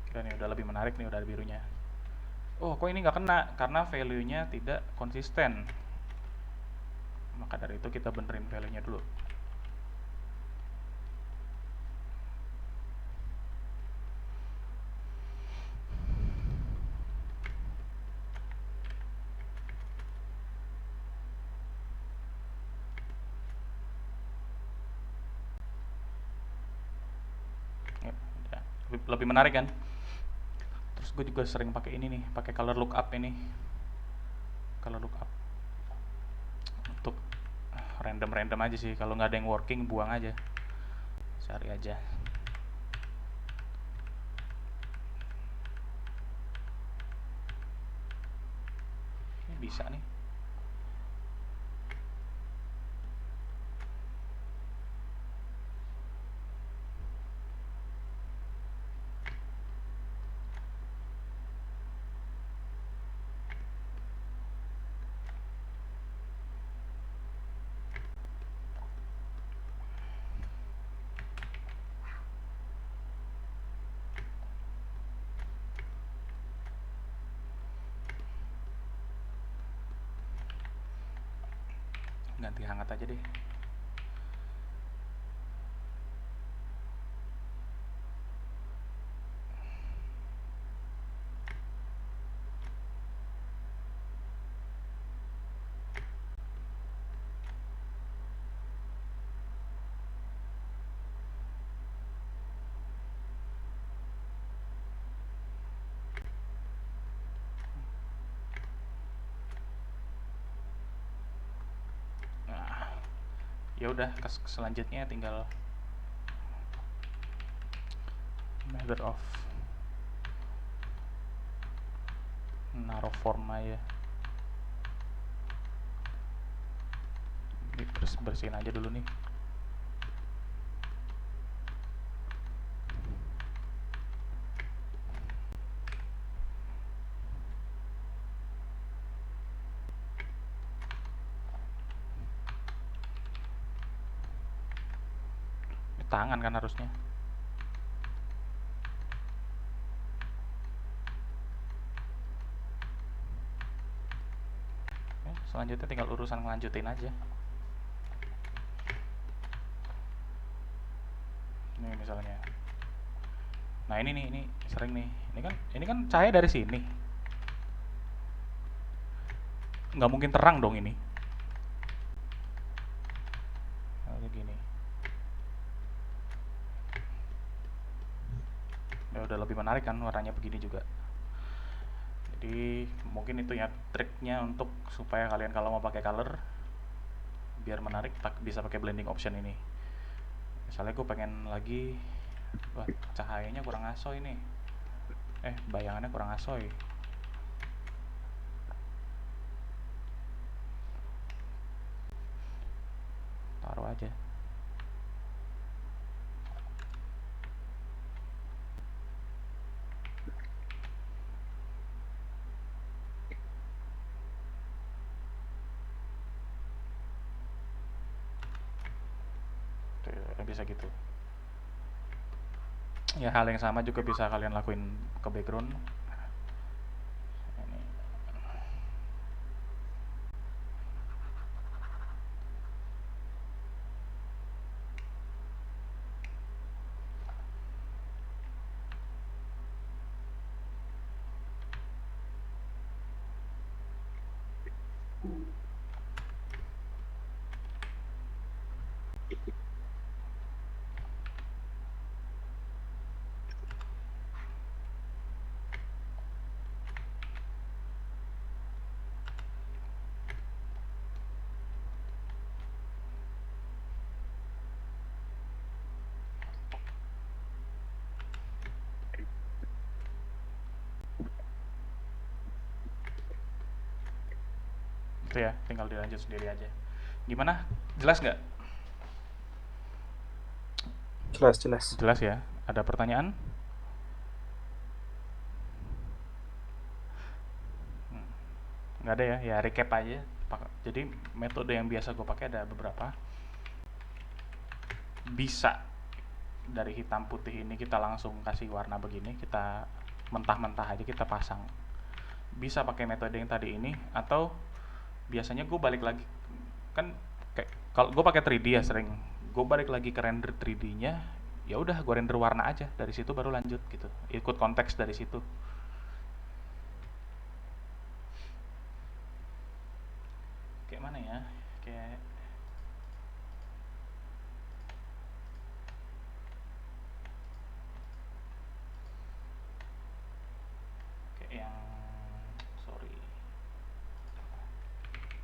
Kira ini udah lebih menarik nih, udah ada birunya. Oh, kok ini nggak kena? Karena value-nya tidak konsisten. Maka dari itu kita benerin value-nya dulu. Ya, udah. Lebih menarik kan? Terus gue juga sering pakai ini nih, pakai color lookup ini. Color lookup untuk random aja sih. Kalau nggak ada yang working, buang aja, cari aja. Ini bisa nih. Ganti hangat aja deh. Nah, ya udah, selanjutnya tinggal method of naruh form aja. Ini bersihin aja dulu nih. Ini tangan kan harusnya. Selanjutnya tinggal urusan ngelanjutin aja. Ini misalnya. Nah, ini sering nih. Ini kan cahaya dari sini. Nggak mungkin terang dong ini. Kayak gini. Ya udah lebih menarik kan warnanya begini juga. Jadi mungkin itu ya triknya untuk supaya kalian kalau mau pakai color biar menarik bisa pakai blending option ini. Misalnya gue pengen lagi, wah cahayanya kurang asoy nih, bayangannya kurang asoy, taruh aja. Tuh, bisa gitu. Ya hal yang sama juga bisa kalian lakuin ke background. Ini. Itu ya, tinggal dilanjut sendiri aja. Gimana? Jelas nggak? Jelas. Jelas ya. Ada pertanyaan? Nggak ada ya, ya recap aja. Jadi metode yang biasa gue pakai ada beberapa. Bisa dari hitam putih ini kita langsung kasih warna begini, kita mentah-mentah aja kita pasang. Bisa pakai metode yang tadi ini, atau biasanya gue balik lagi, kan kayak kalau gue pakai 3D ya sering, gue balik lagi ke render 3D-nya, ya udah gue render warna aja, dari situ baru lanjut gitu, ikut konteks dari situ. Kayak mana ya, kayak yang sorry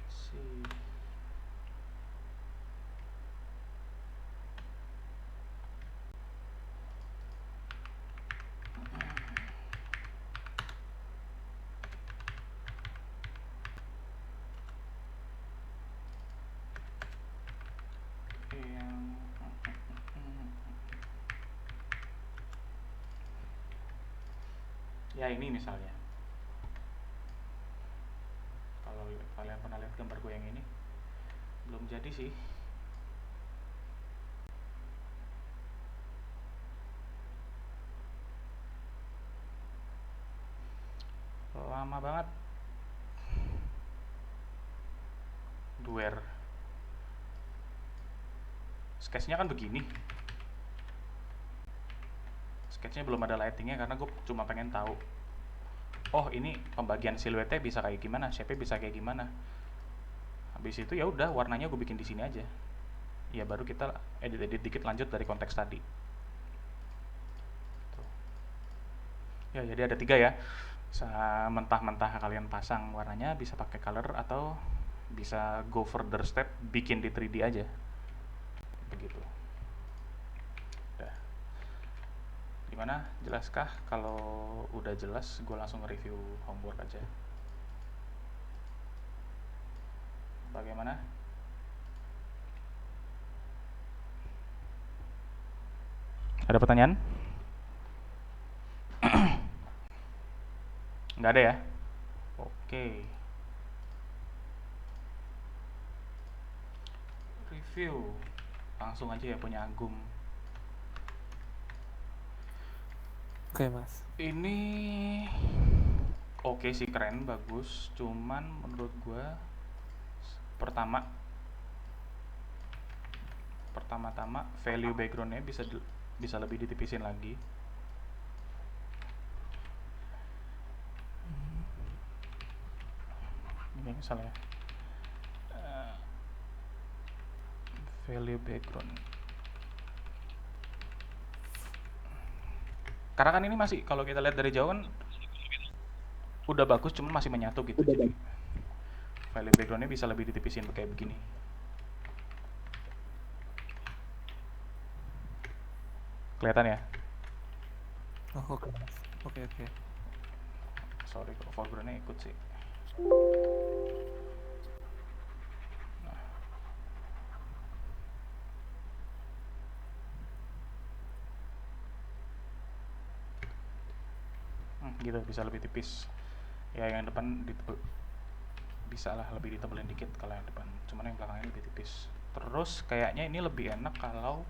si yang ya ini misalnya, kalau kalian pernah lihat gambar gue yang ini, belum jadi sih. Lama banget. Duer. Sketchnya kan begini. Sketchnya belum ada lightingnya karena gue cuma pengen tahu, oh ini pembagian siluetnya bisa kayak gimana, shape-nya bisa kayak gimana. Habis itu ya udah warnanya gue bikin di sini aja. Ya baru kita edit-edit dikit lanjut dari konteks tadi. Tuh. Ya jadi ada 3 ya. Mentah-mentah kalian pasang warnanya, bisa pakai color, atau bisa go further step bikin di 3D aja. Begitu. Udah. Gimana? Jelaskah? Kalau udah jelas, gue langsung review homework aja. Bagaimana? Ada pertanyaan? Nggak ada ya? Oke. Review. Langsung aja ya punya Agung. Oke, Mas. Ini oke sih, keren, bagus. Cuman menurut gua pertama-tama value backgroundnya bisa lebih ditipisin lagi. Ini misalnya value background, karena kan ini masih, kalau kita lihat dari jauh kan udah bagus, cuman masih menyatu gitu. Udah Jadi file backgroundnya bisa lebih ditipisin kayak begini. Kelihatan ya? Oh, oke mas. Oke oke. Sorry kok foregroundnya ikut sih. Gitu bisa lebih tipis. Ya yang depan bisa lah lebih ditebelin dikit kalau yang depan. Cuman yang belakangnya lebih tipis. Terus kayaknya ini lebih enak kalau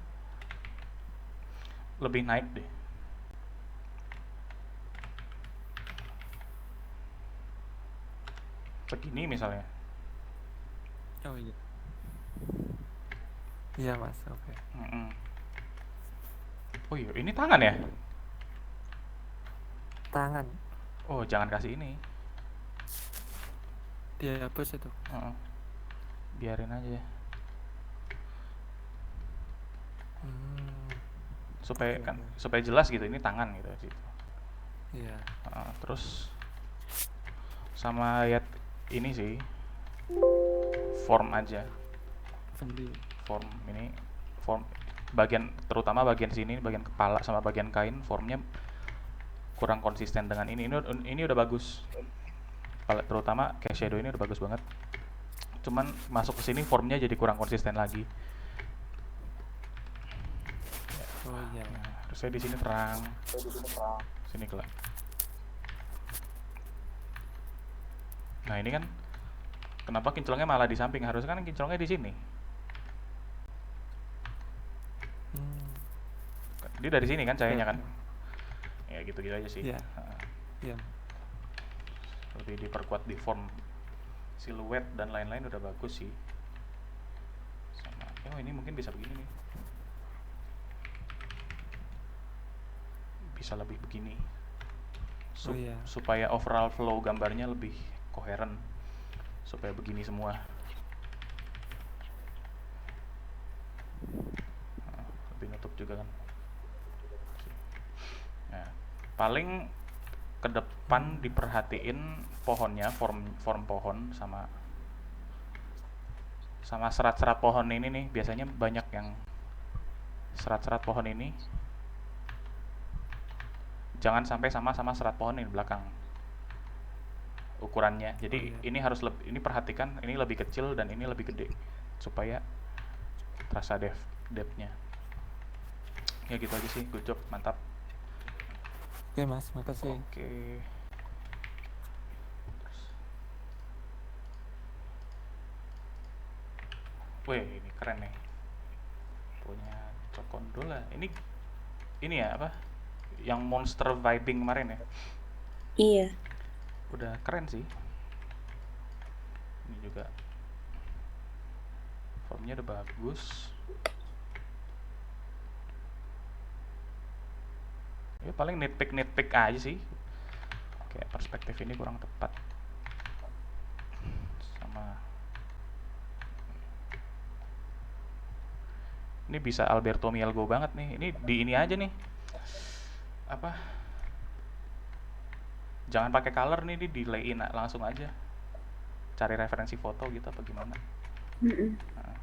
lebih naik deh. Segini misalnya. Oh iya. Iya mas. Oke. Mm-mm. Oh iya, ini tangan ya? Tangan Oh, jangan kasih ini. dihapus itu. Heeh. Biarin aja. Hmm. Supaya Oke, kan oke. supaya jelas gitu ini tangan gitu gitu. Iya. Terus sama ya ini sih form aja. Family. Form ini form bagian terutama bagian sini, bagian kepala sama bagian kain formnya kurang konsisten dengan ini. Ini udah bagus. Terutama kayak shadow ini udah bagus banget. Cuman masuk ke sini formnya jadi kurang konsisten lagi. Oh iya. Nah, harusnya di sini terang. Sini gelap. Nah, ini kan kenapa kinclongnya malah di samping? Harusnya kan kinclongnya di sini. Hmm. Dia dari sini kan cahayanya Oke, kan? oke. Ya gitu-gitu aja sih. Iya. Nah, Iya. lebih diperkuat di form siluet dan lain-lain udah bagus sih. Sama, oh ini mungkin bisa begini nih. Bisa lebih begini. Oh iya. Supaya overall flow gambarnya lebih koheren. Supaya begini semua. Nah, lebih nutup juga kan. Nah, paling ke depan diperhatiin pohonnya, form pohon sama serat-serat pohon ini nih. Biasanya banyak yang serat-serat pohon ini jangan sampai sama serat pohon ini di belakang ukurannya. Jadi Oh, iya. ini harus ini perhatikan, ini lebih kecil dan ini lebih gede supaya terasa depth-nya. Ya gitu aja sih. Good job, mantap. Oke mas, makasih. Oke. Wih, ini keren nih. Punya Cokondola. Ini ya apa? Yang monster vibing kemarin ya. Iya. Udah keren sih. Ini juga formnya udah bagus. Ya paling nitpick aja sih. Kayak perspektif ini kurang tepat. Sama ini bisa Alberto Mielgo banget nih. Ini di ini aja nih. Apa? Jangan pakai color nih, di delay-in langsung aja. Cari referensi foto gitu apa gimana. Nah,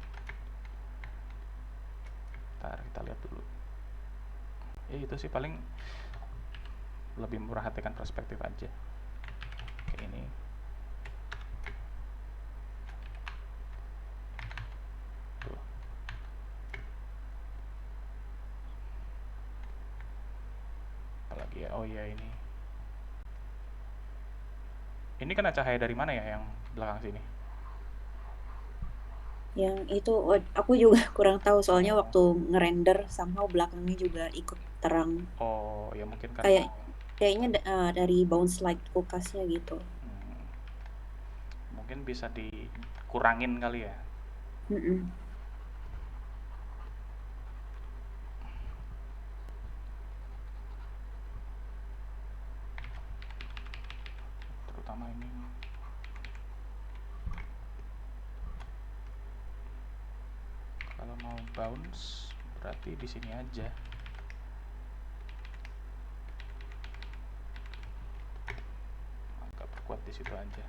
ntar kita lihat dulu. Ya itu sih paling lebih memperhatikan perspektif aja. Kayak ini. Tuh. Apalagi ya, oh iya ini. Ini kena cahaya dari mana ya yang belakang sini? Yang itu aku juga kurang tahu soalnya waktu ngerender somehow belakangnya juga ikut terang. Oh, ya mungkin karena Kayaknya dari bounce light kulkasnya gitu. mungkin bisa dikurangin kali ya. Mm-mm. Terutama ini. Kalau mau bounce berarti di sini aja. Mantap. di situ aja.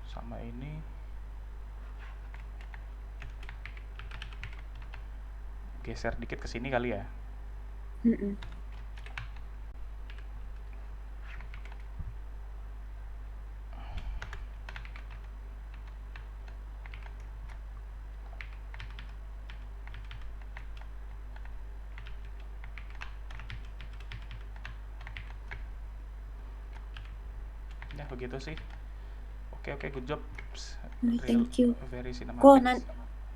Sama ini geser dikit ke sini kali ya. Mm-mm. Ya begitu sih. Oke, good job. Thank you. Very Kok, cinematic.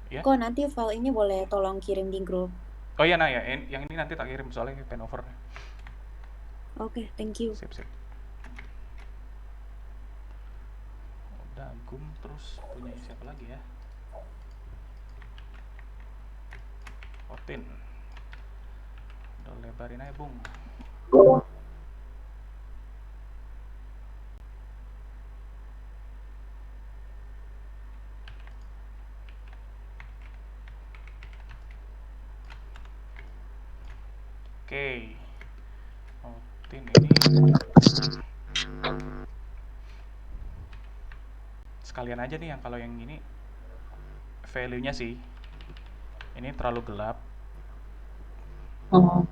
Ya. kok nanti file ini boleh tolong kirim di grup? Oh iya, nah ya, yang ini nanti tak kirim soalnya pen over. Oke, thank you. Sip. Udah Gum, terus punya siapa lagi ya? Otin. Udah lebarin aja, Bung. Oke. Otin ini sekalian aja nih yang kalau yang ini value-nya sih. Ini terlalu gelap. Oh,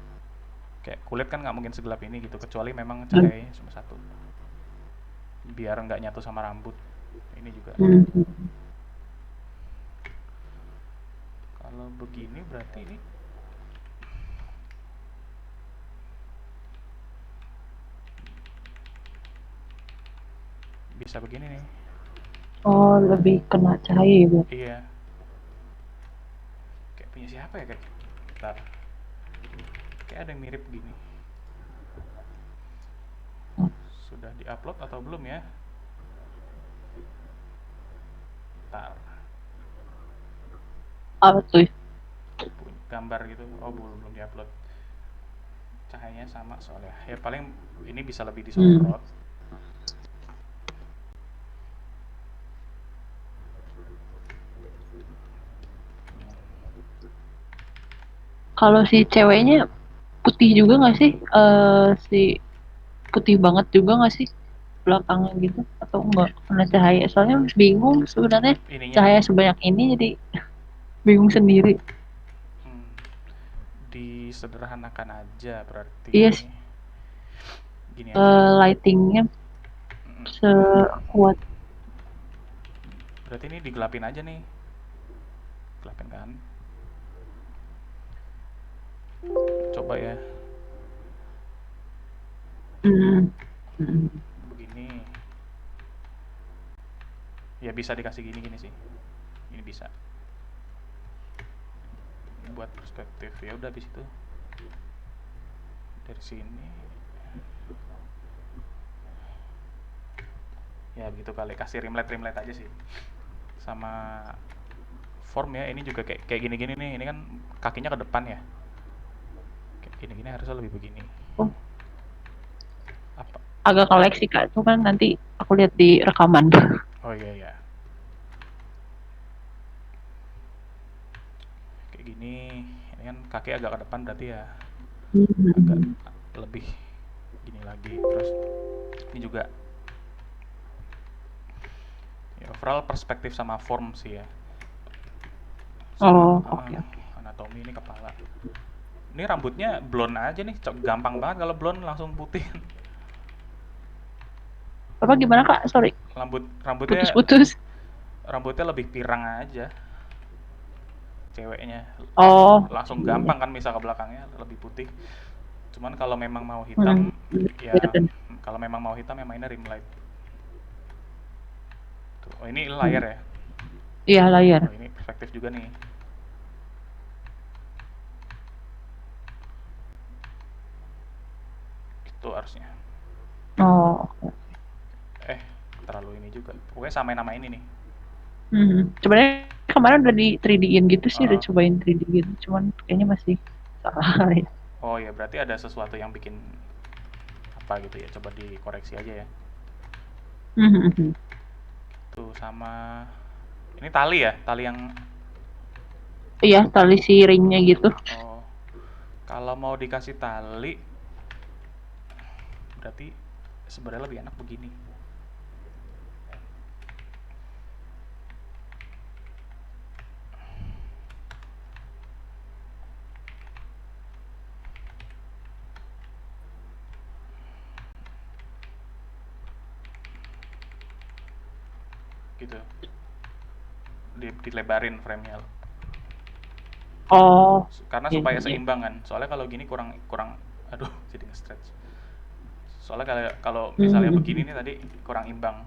Kayak kulit kan nggak mungkin segelap ini gitu, kecuali memang cahayanya cuma satu. Biar nggak nyatu sama rambut. Ini juga. Kalau begini berarti ini bisa begini nih. oh lebih kena cahaya ya, Bu. Iya. Kayak punya siapa ya kayak? Bentar. Kayak ada yang mirip gini. Sudah diupload atau belum ya? Bentar. Apa tuh? Gambar gitu. Oh, belum diupload. Cahayanya sama soalnya. Ya paling ini bisa lebih disorot. Kalau si ceweknya putih juga nggak sih? Si putih banget juga nggak sih belakangnya gitu? Atau enggak kena cahaya? Soalnya bingung sebenarnya Ininya cahaya sebanyak ini jadi bingung sendiri. disederhanakan aja berarti. Yes. Gini aja. Lightingnya sekuat. Berarti ini digelapin aja nih. Gelapin kan? Coba ya. Begini. Ya bisa dikasih gini sih. Ini bisa. Buat perspektif ya udah habis itu. Dari sini. Ya begitu kali, kasih rimlet aja sih. Sama form ya, ini juga kayak gini-gini nih. Ini kan kakinya ke depan ya. Kayak gini-gini harusnya lebih begini. Oh. Apa? Agak koleksi Kak, itu kan nanti aku lihat di rekaman. Oh iya. Kayak gini. Ini kan kaki agak ke depan berarti ya agak lebih gini lagi. Terus ini juga ya, overall perspektif sama form sih ya. Oh, oke. Anatomi ini kepala. Ini rambutnya blonde aja nih, gampang banget kalau blonde langsung putih. Apa gimana Kak? Sorry. Rambutnya Putus-putus. Rambutnya lebih pirang aja. Ceweknya. Oh. Langsung gampang kan misal ke belakangnya lebih putih. Cuman kalau memang mau hitam ya kalau memang mau hitam ya mainnya rim light. Tuh, oh ini layar ya? Iya, layar. Oh, ini perspektif juga nih. Itu harusnya. Oh. Terlalu ini juga. Pokoknya samain nama ini nih. Sebenarnya kemarin udah di 3D-in gitu sih, udah Oh. cobain 3D-in, cuman kayaknya masih salah ya. Oh ya, berarti ada sesuatu yang bikin apa gitu ya. Coba dikoreksi aja ya. Tuh sama ini tali ya? Tali yang Iya, tali si ringnya gitu. oh. Kalau mau dikasih tali berarti sebenarnya lebih enak begini. Gitu, dilebarin framenya Oh, karena iya, supaya iya. seimbang kan. Soalnya kalau gini kurang kurang aduh jadi nge-stretch. Soalnya kalau kalau misalnya begini nih tadi kurang imbang.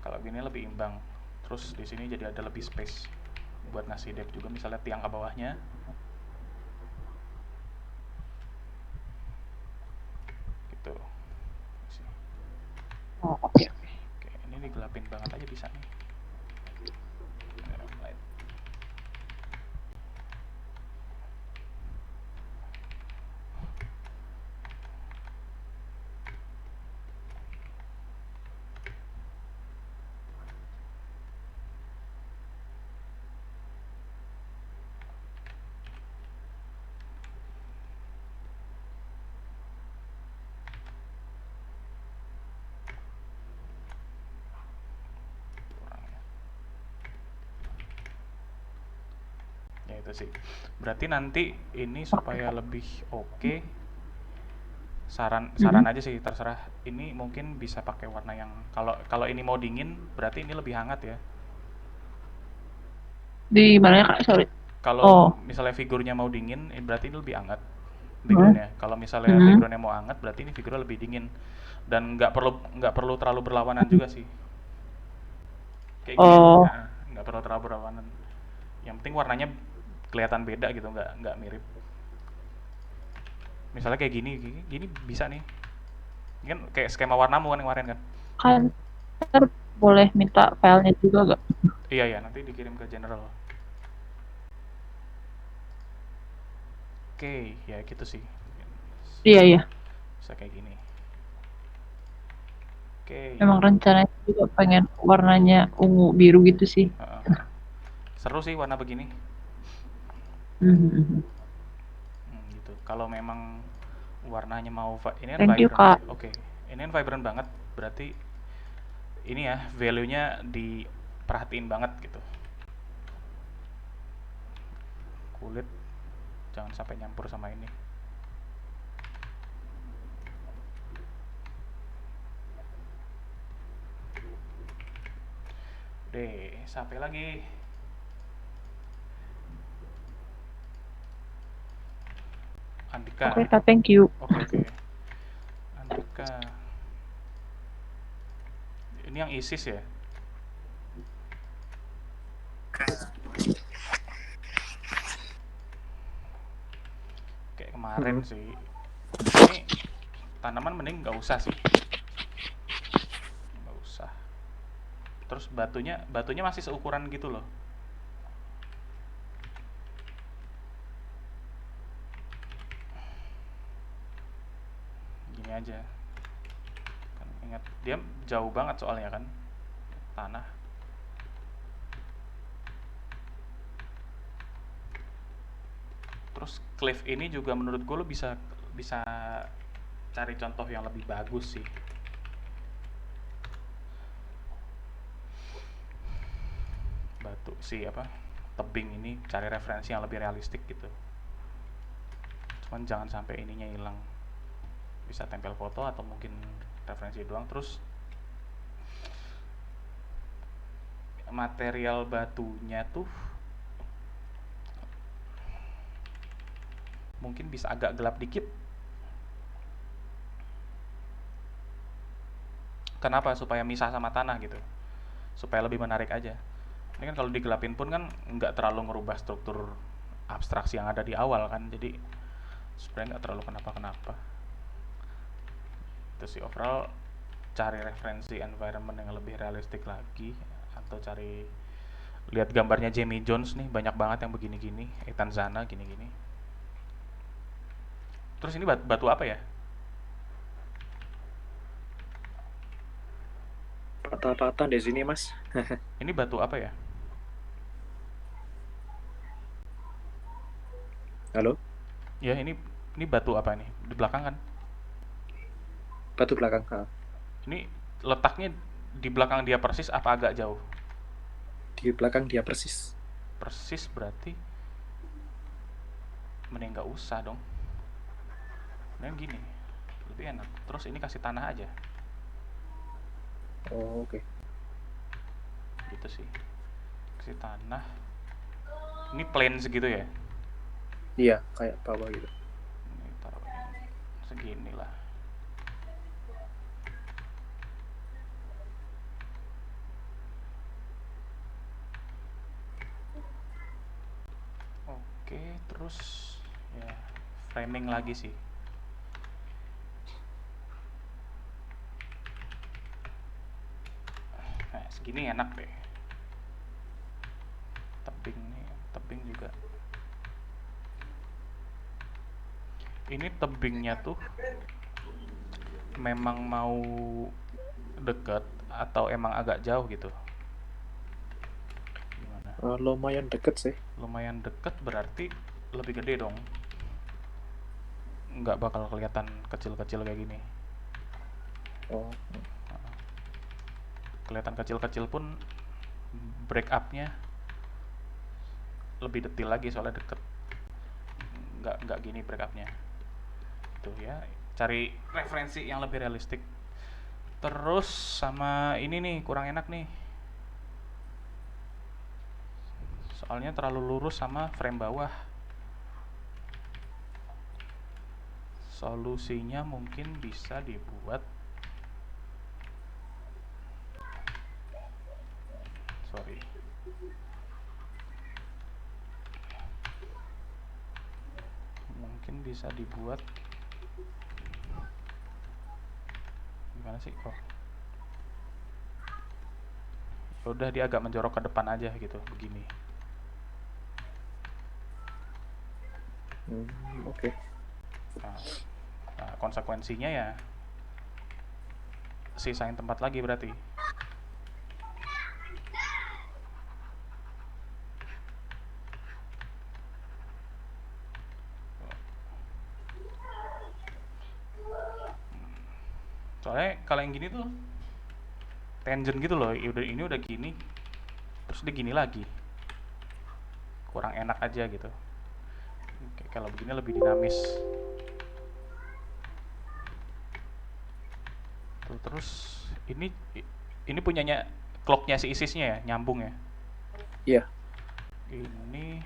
Kalau gini lebih imbang. Terus di sini jadi ada lebih space buat ngasih depth juga, misalnya tiang ke bawahnya. Gitu. Sini. Oh, oke. Oke, ini digelapin banget aja bisa nih. Light. Kurang ya. Ya itu sih. Berarti nanti ini supaya lebih oke, saran aja sih, terserah. Ini mungkin bisa pakai warna yang kalau kalau ini mau dingin berarti ini lebih hangat ya. Di mana ya, Kak? Sorry. Kalau Oh. misalnya figurnya mau dingin, berarti ini lebih hangat backgroundnya. Kalau misalnya backgroundnya mau hangat, berarti ini figurnya lebih dingin. Dan nggak perlu terlalu berlawanan juga sih. Kayak gini, Oh. ya, nggak perlu terlalu berlawanan. Yang penting warnanya kelihatan beda gitu, nggak mirip. Misalnya kayak gini bisa nih. Ini kan kayak skema warnamu kan yang kemarin kan? Kan ntar boleh minta filenya juga gak? Iya, nanti dikirim ke general. Oke, ya gitu sih. Iya. Bisa kayak gini. Oke. Emang rencananya juga pengen warnanya ungu biru gitu sih. Seru sih warna begini. Mhm. Gitu. Kalau memang warnanya mau ini kan Thank you, vibrant. Kak. Oke. Ini kan vibrant banget, berarti ini ya value-nya diperhatiin banget gitu. Kulit jangan sampai nyampur sama ini. Deh, sampai lagi. Andika. Oke, Kak, thank you. Oke. Andika. Ini yang ISIS ya? Kayak kemarin sih. Ini tanaman mending nggak usah sih. Nggak usah. Terus batunya masih seukuran gitu loh. Gini aja. Kan ingat dia jauh banget soalnya kan tanah. Terus cliff ini juga menurut gue lo bisa cari contoh yang lebih bagus sih. Batu tebing ini cari referensi yang lebih realistik gitu. Cuman jangan sampai ininya hilang. Bisa tempel foto atau mungkin referensi doang. Terus material batunya tuh mungkin bisa agak gelap dikit. Kenapa? Supaya misah sama tanah gitu, supaya lebih menarik aja. Ini kan kalau digelapin pun kan nggak terlalu ngerubah struktur abstraksi yang ada di awal kan, jadi sebenarnya nggak terlalu kenapa-kenapa. Itu sih overall, cari referensi environment yang lebih realistik lagi, atau cari lihat gambarnya Jamie Jones nih, banyak banget yang begini-gini, Ethan Zana gini-gini. Terus ini batu apa ya? Patah-patah di sini, Mas. Ini batu apa ya? Halo? Ya ini batu apa nih? Di belakang kan? Batu belakang. Ini letaknya di belakang dia persis apa agak jauh? Di belakang dia persis. Persis berarti mending nggak usah dong. Mending gini, lebih enak. Terus ini kasih tanah aja, Oh, oke. gitu sih. Kasih tanah. Ini plain segitu ya? Iya, kayak bawah gitu. Ini taruh segini lah. Oke, terus ya framing lagi sih. Nah, segini enak deh. Tebing nih, tebing juga. Ini tebingnya tuh memang mau deket atau emang agak jauh gitu? Gimana? Lumayan deket sih. Lumayan deket berarti lebih gede dong. Nggak bakal kelihatan kecil-kecil kayak gini. Oh, Kelihatan kecil-kecil pun break up-nya lebih detail lagi soalnya deket. Nggak gini break up-nya. Tuh ya, cari referensi yang lebih realistik. Terus sama ini nih kurang enak nih. Soalnya terlalu lurus sama frame bawah. Solusinya mungkin bisa dibuat mungkin bisa dibuat gimana sih kok? Udah dia agak menjorok ke depan aja gitu, begini. oke. Nah, konsekuensinya ya sisain tempat lagi berarti. Soalnya kalau yang gini tuh tangent gitu loh, ini udah gini, terus dia gini lagi, kurang enak aja gitu. Kalau begini lebih dinamis. Tuh, terus ini punyanya clocknya si ISIS-nya ya, nyambung ya. Iya. Ini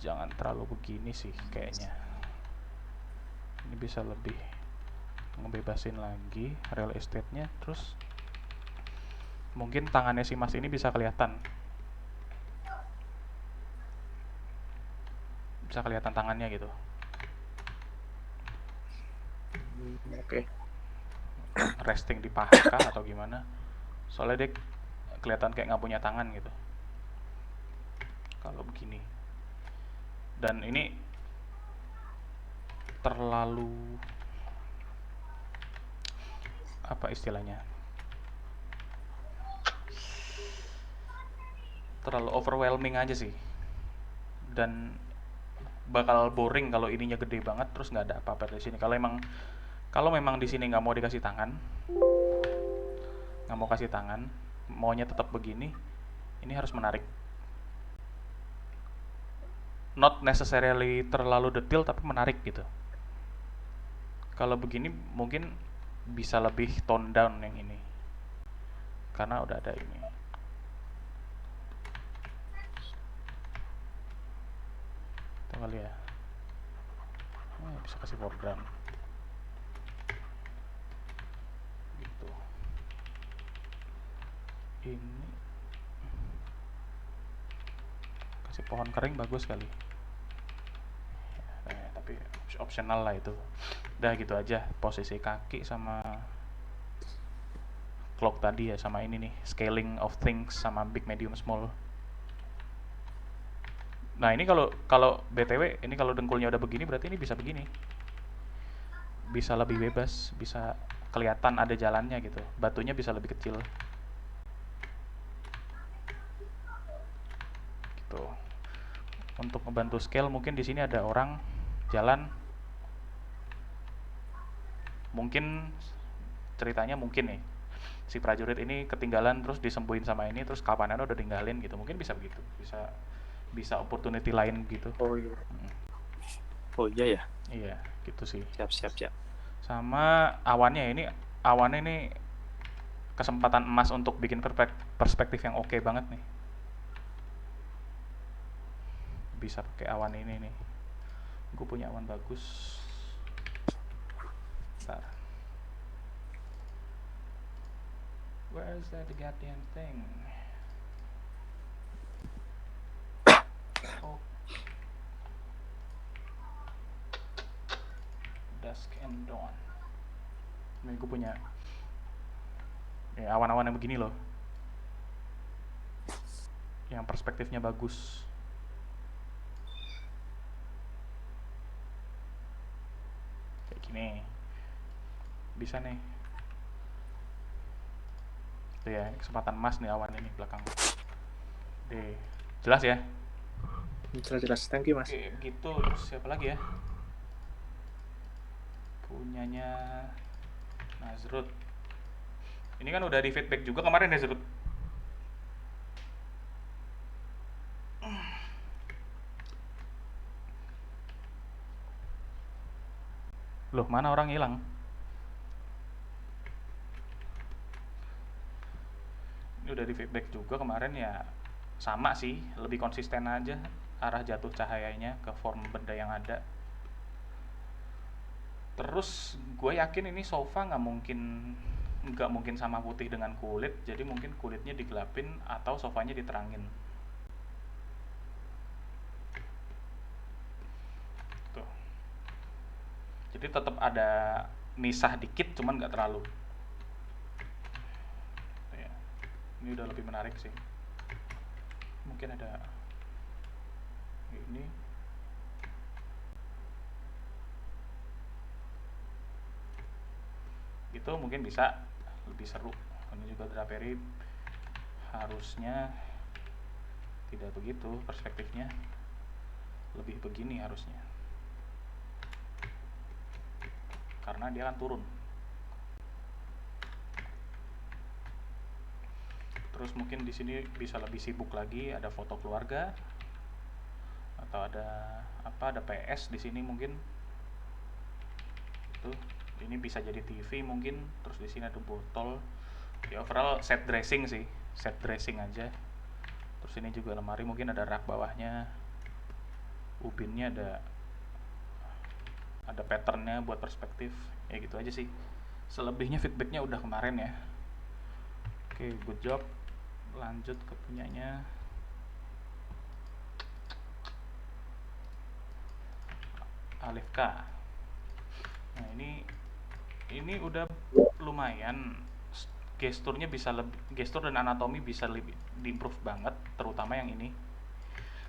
jangan terlalu begini sih kayaknya. Ini bisa lebih ngebebasin lagi real estate-nya. Terus mungkin tangannya si mas ini bisa kelihatan. Bisa kelihatan tangannya gitu. Oke. Resting di paha kah atau gimana? Soalnya dia kelihatan kayak nggak punya tangan gitu. Kalau begini. Dan ini terlalu apa istilahnya? Terlalu overwhelming aja sih. Dan bakal boring kalau ininya gede banget terus nggak ada apa-apa di sini. Kalau memang di sini nggak mau dikasih tangan, nggak mau kasih tangan, maunya tetap begini, ini harus menarik. Not necessarily terlalu detail tapi menarik gitu. Kalau begini mungkin bisa lebih tone down yang ini, karena udah ada ini. Itu kali ya. Bisa kasih foreground. Gitu. Ini kasih pohon kering bagus kali. Tapi optional lah itu. Udah gitu aja, posisi kaki sama clock tadi ya, sama ini nih, scaling of things sama big, medium, small. Nah, ini kalau BTW ini kalau dengkulnya udah begini berarti ini bisa begini. Bisa lebih bebas, bisa kelihatan ada jalannya gitu. Batunya bisa lebih kecil. Gitu. Untuk membantu scale mungkin di sini ada orang jalan Mungkin ceritanya mungkin nih si prajurit ini ketinggalan terus disembuhin sama ini, terus kapannya udah tinggalin gitu, mungkin bisa begitu, bisa opportunity lain gitu. Oh iya. Mm, Oh iya ya. iya gitu sih. Siap. Sama awannya ini kesempatan emas untuk bikin perspektif yang oke banget nih. Bisa pakai awan ini nih. Gue punya awan bagus. Bentar. Where is that goddamn thing? Oh. Dusk and dawn. Nih gue punya awan-awan yang begini loh, yang perspektifnya bagus. Kayak gini bisa nih. Tuh ya, kesempatan emas nih awan ini belakang. Deh, jelas ya? Jelas. Thank you, Mas. Oke, gitu. Terus siapa lagi ya? Punyanya Nazrud. Ini kan udah di feedback juga kemarin Nazrud. Loh, mana orang hilang? Ini udah di feedback juga kemarin ya. Sama sih, lebih konsisten aja arah jatuh cahayanya ke form benda yang ada. Terus gue yakin ini sofa nggak mungkin sama putih dengan kulit, jadi mungkin kulitnya digelapin atau sofanya diterangin. Tuh. Jadi tetap ada misah dikit, cuman nggak terlalu. Tuh ya. Ini udah lebih menarik sih. Mungkin ada ini. Gitu mungkin bisa lebih seru. Ini juga draperi harusnya tidak begitu perspektifnya, lebih begini harusnya, karena dia akan turun. Terus mungkin di sini bisa lebih sibuk lagi, ada foto keluarga atau ada PS di sini mungkin. Tuh. Ini bisa jadi TV mungkin, terus di sini ada botol. Ya overall set dressing sih, set dressing aja. Terus ini juga lemari, mungkin ada rak bawahnya, ubinnya ada patternnya buat perspektif. Ya gitu aja sih. Selebihnya feedbacknya udah kemarin ya. Oke, good job. Lanjut ke punyanya Alif K. Nah ini udah lumayan, gesturnya gestur dan anatomi bisa lebih di-improve banget, terutama yang ini.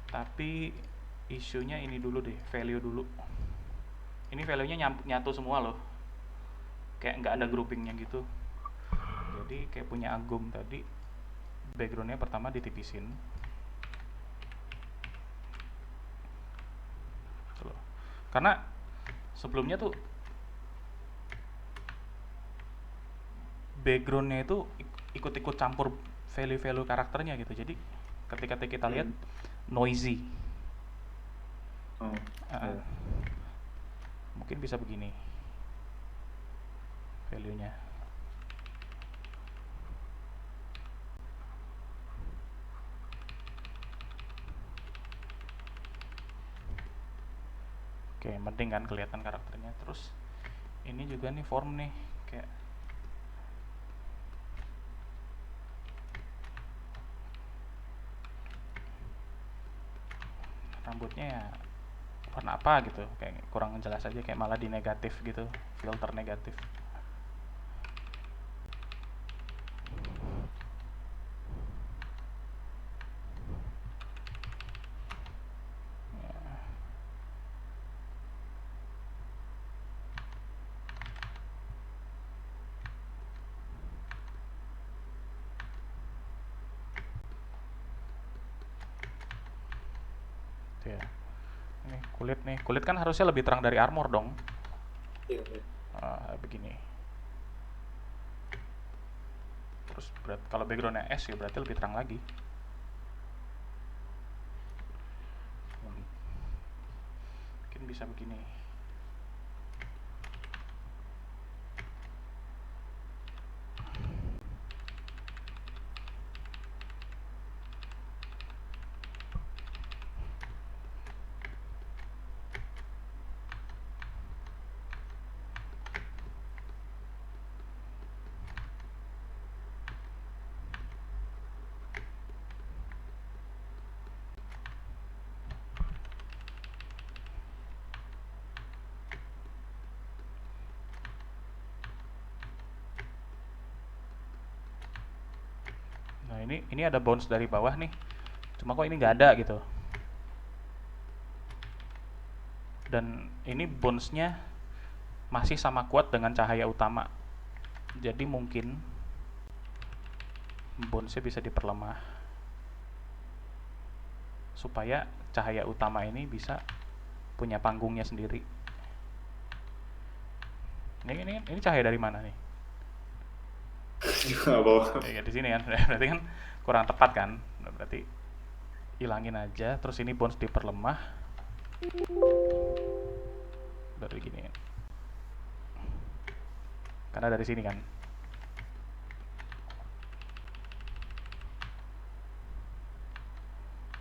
Tapi isunya ini dulu deh, value dulu. Ini value-nya nyatu semua loh, kayak nggak ada groupingnya gitu. Jadi kayak punya Agum tadi, backgroundnya pertama ditipisin. Tuh. Karena sebelumnya tuh backgroundnya itu ikut-ikut campur value-value karakternya gitu. Jadi ketika kita lihat noisy. Mungkin bisa begini value-nya. Oke, penting kan kelihatan karakternya. Terus ini juga nih form nih, kayak rambutnya ya warna apa gitu, kayak kurang jelas aja, kayak malah di negatif gitu, filter negatif. Ya. Ini kulit nih, kulit kan harusnya lebih terang dari armor dong. Iya. Begini. Terus kalau backgroundnya es ya berarti lebih terang lagi. Mungkin bisa begini. Nah ini ada bounce dari bawah nih, cuma kok ini nggak ada gitu. Dan ini bounce-nya masih sama kuat dengan cahaya utama. Jadi mungkin bounce-nya bisa diperlemah supaya cahaya utama ini bisa punya panggungnya sendiri. Ini cahaya dari mana nih? Juga bawa. Ya di sini kan. Berarti kan kurang tepat kan? Berarti hilangin aja. Terus ini bounce diperlemah. Dari gini. Karena dari sini kan.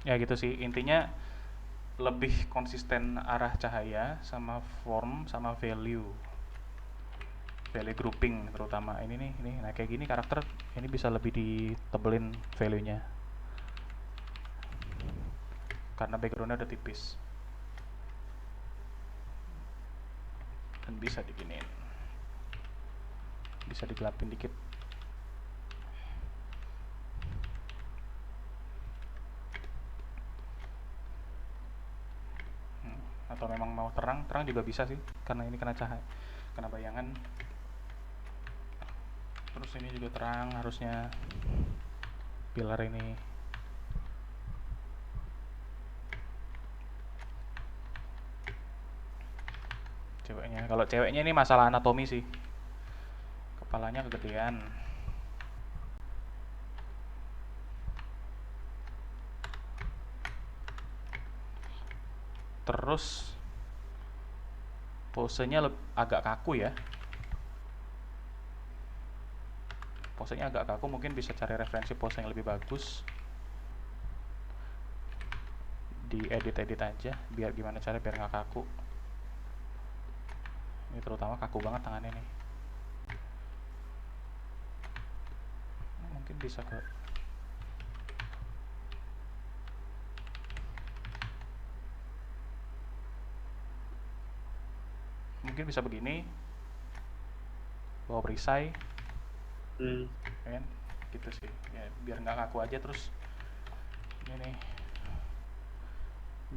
Ya gitu sih. Intinya lebih konsisten arah cahaya sama form sama value grouping terutama ini nih. Nah kayak gini karakter ini bisa lebih ditebelin value-nya karena background-nya udah tipis dan bisa diginiin, bisa digelapin dikit. Atau memang mau terang juga bisa sih karena ini kena cahaya, kena bayangan. Terus ini juga terang harusnya pilar ini. Kalau ceweknya ini masalah anatomi sih, kepalanya kegedean. Terus posenya agak kaku ya. Posenya agak kaku, mungkin bisa cari referensi pose yang lebih bagus. Di edit aja, biar gimana cara biar nggak kaku. Ini terutama kaku banget tangannya nih. Mungkin bisa ke mungkin bisa begini, bawa perisai. Kan gitu sih ya, biar nggak kaku aja. Terus ini nih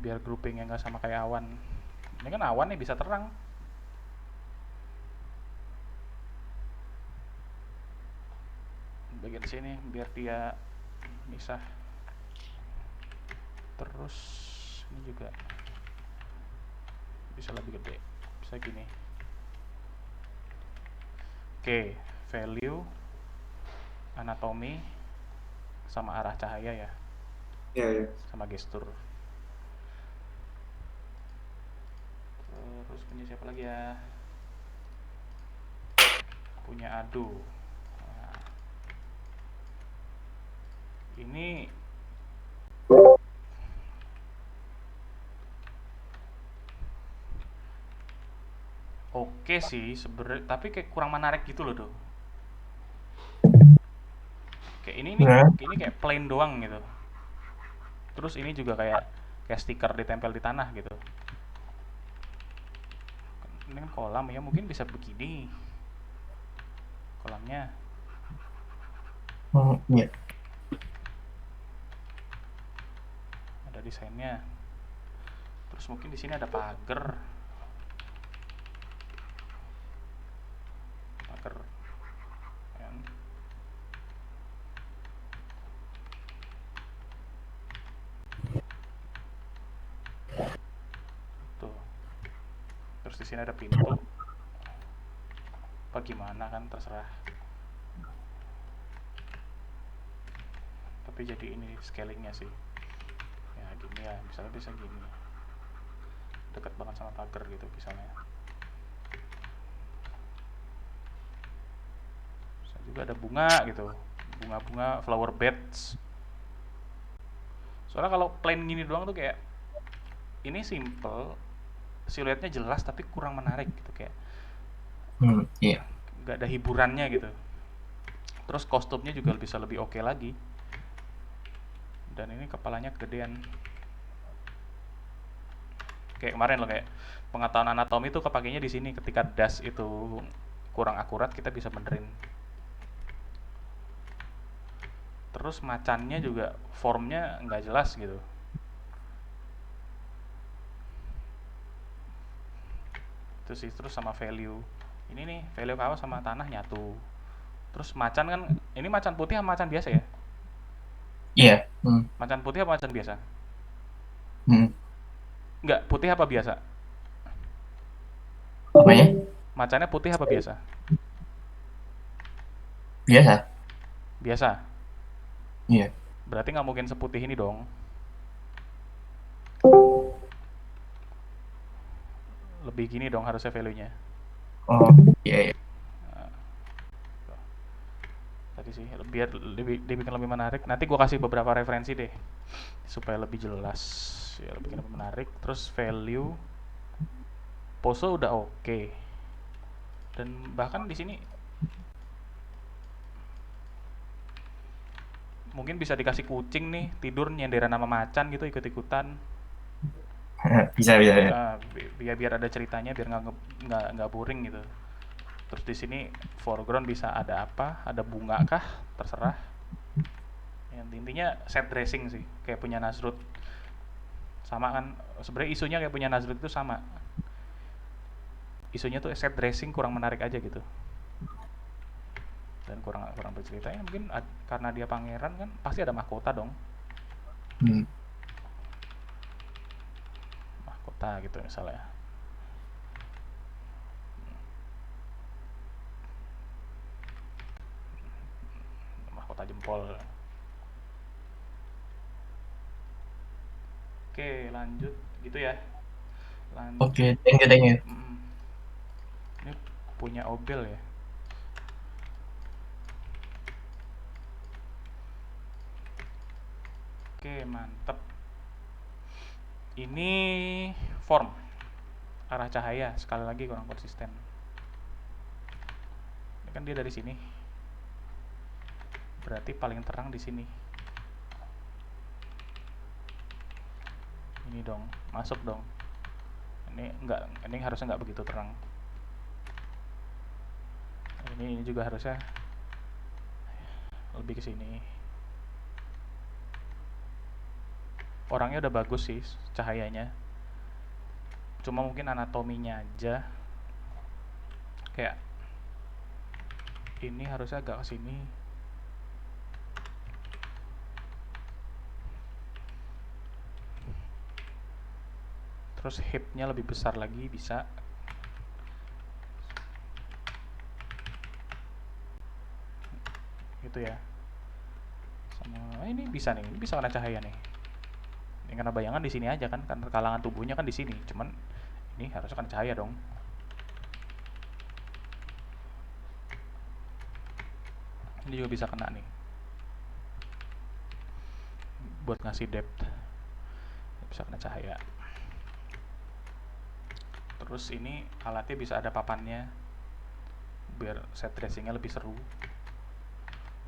biar groupingnya nggak sama kayak awan. Ini kan awan nih bisa terang, bagian sini biar dia misah. Terus ini juga bisa lebih gede, bisa gini. Oke, value, anatomi, sama arah cahaya ya. Iya. Sama gestur. Terus punya siapa lagi ya? Punya Ado. Nah, ini oke sih sebenarnya, tapi kayak kurang menarik gitu loh tuh. Kayak ini nih, ini kayak plain doang gitu. Terus ini juga kayak stiker ditempel di tanah gitu. Ini kan kolam ya, mungkin bisa begini kolamnya. Iya. Ada desainnya. Terus mungkin di sini ada pagar. Kan. Tuh. Terus di sini ada pintu. apa gimana kan, terserah. Tapi jadi ini scalingnya sih ya gini ya, misalnya bisa gini, deket banget sama pagar gitu misalnya. Bisa juga ada bunga gitu, bunga-bunga, flower beds. Soalnya kalau plain gini doang tuh kayak ini simple, siluetnya jelas tapi kurang menarik gitu, kayak Iya. nggak ada hiburannya gitu. Terus kostumnya juga bisa lebih oke lagi. Dan ini kepalanya kegedean. Kayak kemarin loh, kayak pengetahuan anatomi tuh kepakainya di sini. Ketika das itu kurang akurat, kita bisa benerin. Terus macannya juga formnya nggak jelas gitu. Itu sih. Terus sama value. Ini nih, value kawah sama tanah nyatu. Terus macan kan, ini macan putih sama macan biasa ya? Iya. Macan putih apa macan biasa? Hmm. Enggak, putih apa biasa? Apanya? Macannya putih apa biasa? Biasa. Biasa. Iya. Berarti nggak mungkin seputih ini dong. Lebih gini dong harusnya value-nya. Oh, iya. Nah, tadi sih biar dibikin lebih menarik. Nanti gua kasih beberapa referensi deh supaya lebih jelas ya, bikin lebih menarik. Terus value, pose udah oke. Dan bahkan di sini mungkin bisa dikasih kucing nih tidur nyenderan sama macan gitu, ikut-ikutan. Bisa. Biar ada ceritanya, biar nggak boring gitu. Terus di sini foreground bisa ada apa, ada bunga kah, terserah. Yang intinya set dressing sih, kayak punya Nazrud. Sama kan, sebenarnya isunya kayak punya Nazrud itu sama. Isunya tuh set dressing kurang menarik aja gitu. Dan kurang bercerita ya, mungkin karena dia pangeran kan pasti ada mahkota dong. Mahkota gitu misalnya. Mahkota jempol. Oke, lanjut gitu ya. Lanjut. Oke, thank you. Ini punya Obel ya. Oke, mantep. Ini form arah cahaya, sekali lagi kurang konsisten. Ini kan dia dari sini, berarti paling terang di sini. Ini dong, masuk dong. Ini enggak, ini harusnya nggak begitu terang. Ini juga harusnya lebih ke sini. Orangnya udah bagus sih cahayanya, cuma mungkin anatominya aja. Kayak ini harusnya agak ke sini. Terus hipnya lebih besar lagi bisa. Gitu ya. Sama ini bisa nih, ini bisa kena cahaya nih. Ini karena bayangan di sini aja kan, karena kalangan tubuhnya kan di sini. Cuman ini harusnya kena cahaya dong. Ini juga bisa kena nih, buat ngasih depth, bisa kena cahaya. Terus ini alatnya bisa ada papannya, biar set dressingnya lebih seru.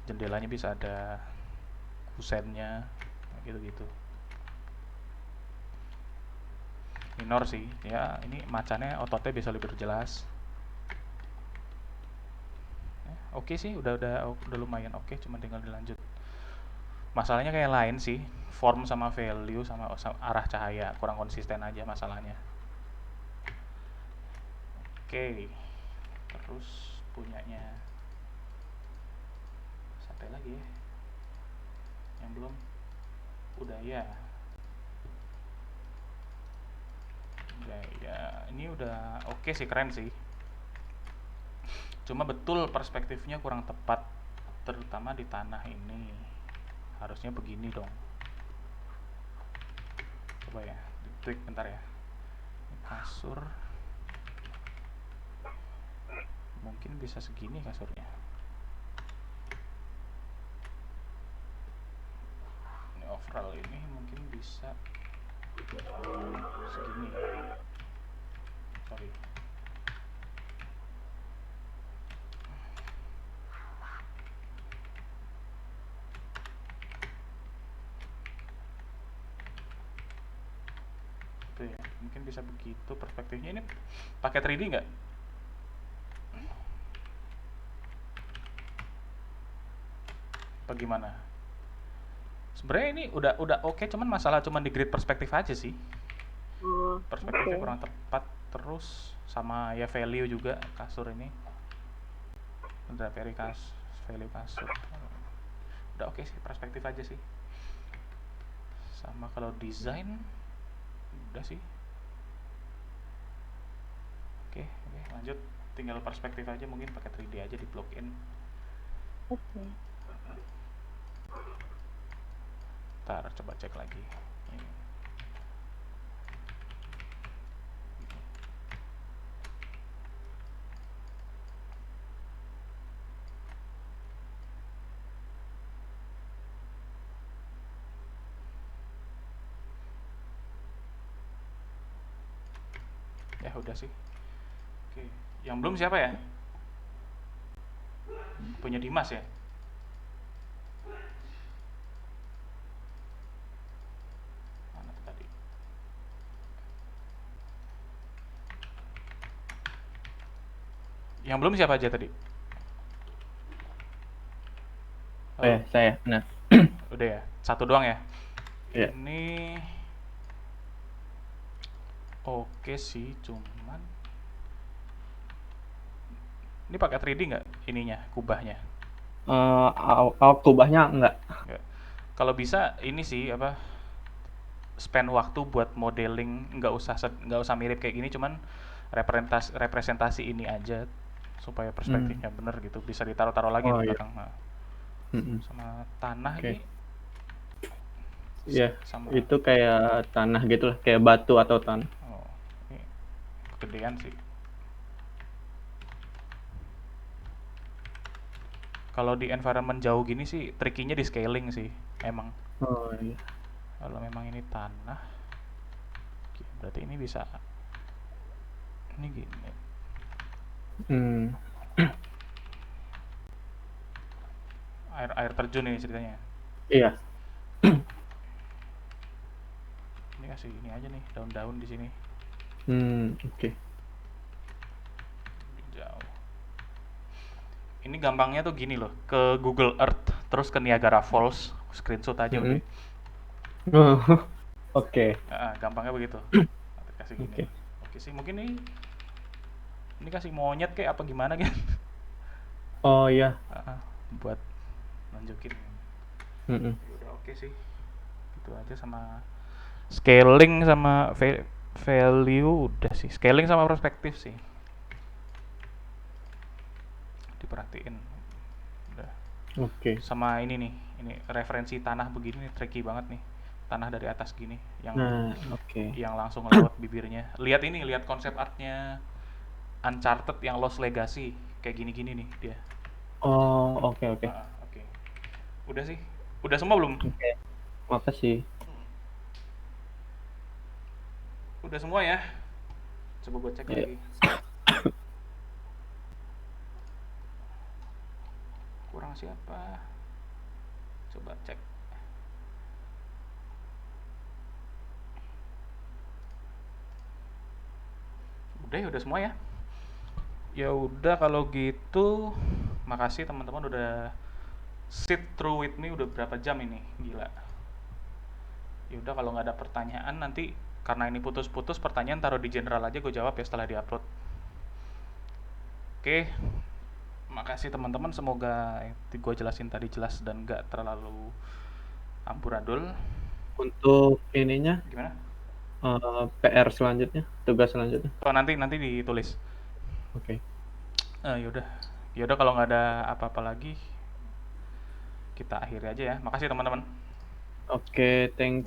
Jendelanya bisa ada kusennya, gitu-gitu. Minor sih ya, ini macannya ototnya bisa lebih jelas. Oke sih, udah lumayan oke, cuma tinggal dilanjut. Masalahnya kayak lain sih, form sama value sama arah cahaya kurang konsisten aja masalahnya. Oke, terus punyanya sampai lagi ya, yang belum udah ya. Ya, ini udah oke sih, keren sih. Cuma betul perspektifnya kurang tepat, terutama di tanah ini. Harusnya begini dong. Coba ya, di tweak bentar ya. Ini kasur. Mungkin bisa segini kasurnya. Ini overall ini mungkin bisa segini. Sorry. Itu ya, mungkin bisa begitu perspektifnya. Ini pakai 3D nggak? Bagaimana? Sebenarnya ini udah oke, cuman masalah cuman di grid perspektif aja sih. Oh, Perspektifnya oke. kurang tepat, terus sama ya value juga kasur ini. Draperi value kasur. Udah oke sih, perspektif aja sih. Sama kalau desain udah sih. Oke, lanjut. Tinggal perspektif aja, mungkin pakai 3D aja di plug in. Oke. Ntar coba cek lagi. Ini. Ya udah sih. Oke, yang belum siapa ya? Punya Dimas ya? Mana tuh tadi? Yang belum siapa aja tadi? Saya. Nah, Udah ya, satu doang ya. Iya. Ini oke sih, cuman ini pakai 3D nggak ininya, kubahnya? kubahnya enggak. Nggak. Kalau bisa ini sih apa? Spend waktu buat modeling, nggak usah mirip kayak gini, cuman representasi ini aja supaya perspektifnya bener gitu, bisa ditaruh-taruh lagi Oh, di iya. belakang. Nah, Mm-mm. sama tanah Oke. ini Iya, sama itu kayak tanah gitu lah, kayak batu atau tanah. oh, ini kegedean sih. Kalau di environment jauh gini sih trikinya di scaling sih emang. Oh iya. Kalau memang ini tanah, oke, berarti ini bisa ini gini. Hmm. Air terjun ini ceritanya. Iya. Ini kasih ini aja nih, daun-daun di sini. Oke. Jauh. Ini gampangnya tuh gini loh, ke Google Earth terus ke Niagara Falls, screenshot aja udah. Oh, oke. Gampangnya begitu. Kasih gini. Oke. Oke sih, mungkin ini kasih monyet kayak apa gimana kan? Oh iya. Buat nunjukin. Mm-mm. Udah oke sih. Gitu aja, sama scaling sama value udah sih. Scaling sama perspektif sih. Diperhatiin. Udah. Oke. Sama ini nih, ini referensi tanah begini nih, tricky banget nih. Tanah dari atas gini, yang Nah, oke. yang langsung lewat bibirnya. Lihat ini, lihat konsep artnya Uncharted yang Lost Legacy, kayak gini-gini nih dia. Oh, oke. Oke. Udah sih. Udah semua belum? Oke. Makasih. Udah semua ya. Coba gue cek Iya. lagi. Kurang siapa? Coba cek. Udah ya, udah semua ya. Ya udah kalau gitu, makasih teman-teman udah sit through with me, udah berapa jam ini, gila. Ya udah kalau nggak ada pertanyaan nanti, karena ini putus-putus, pertanyaan taruh di general aja, gue jawab ya setelah diupload. Oke, makasih teman-teman, semoga yang gue jelasin tadi jelas dan nggak terlalu amburadul. Untuk ininya Gimana? PR selanjutnya, tugas selanjutnya. Oh, nanti ditulis. Oke. Yaudah, Ya udah kalau nggak ada apa-apa lagi, kita akhiri aja ya. Makasih teman-teman. Oke, thank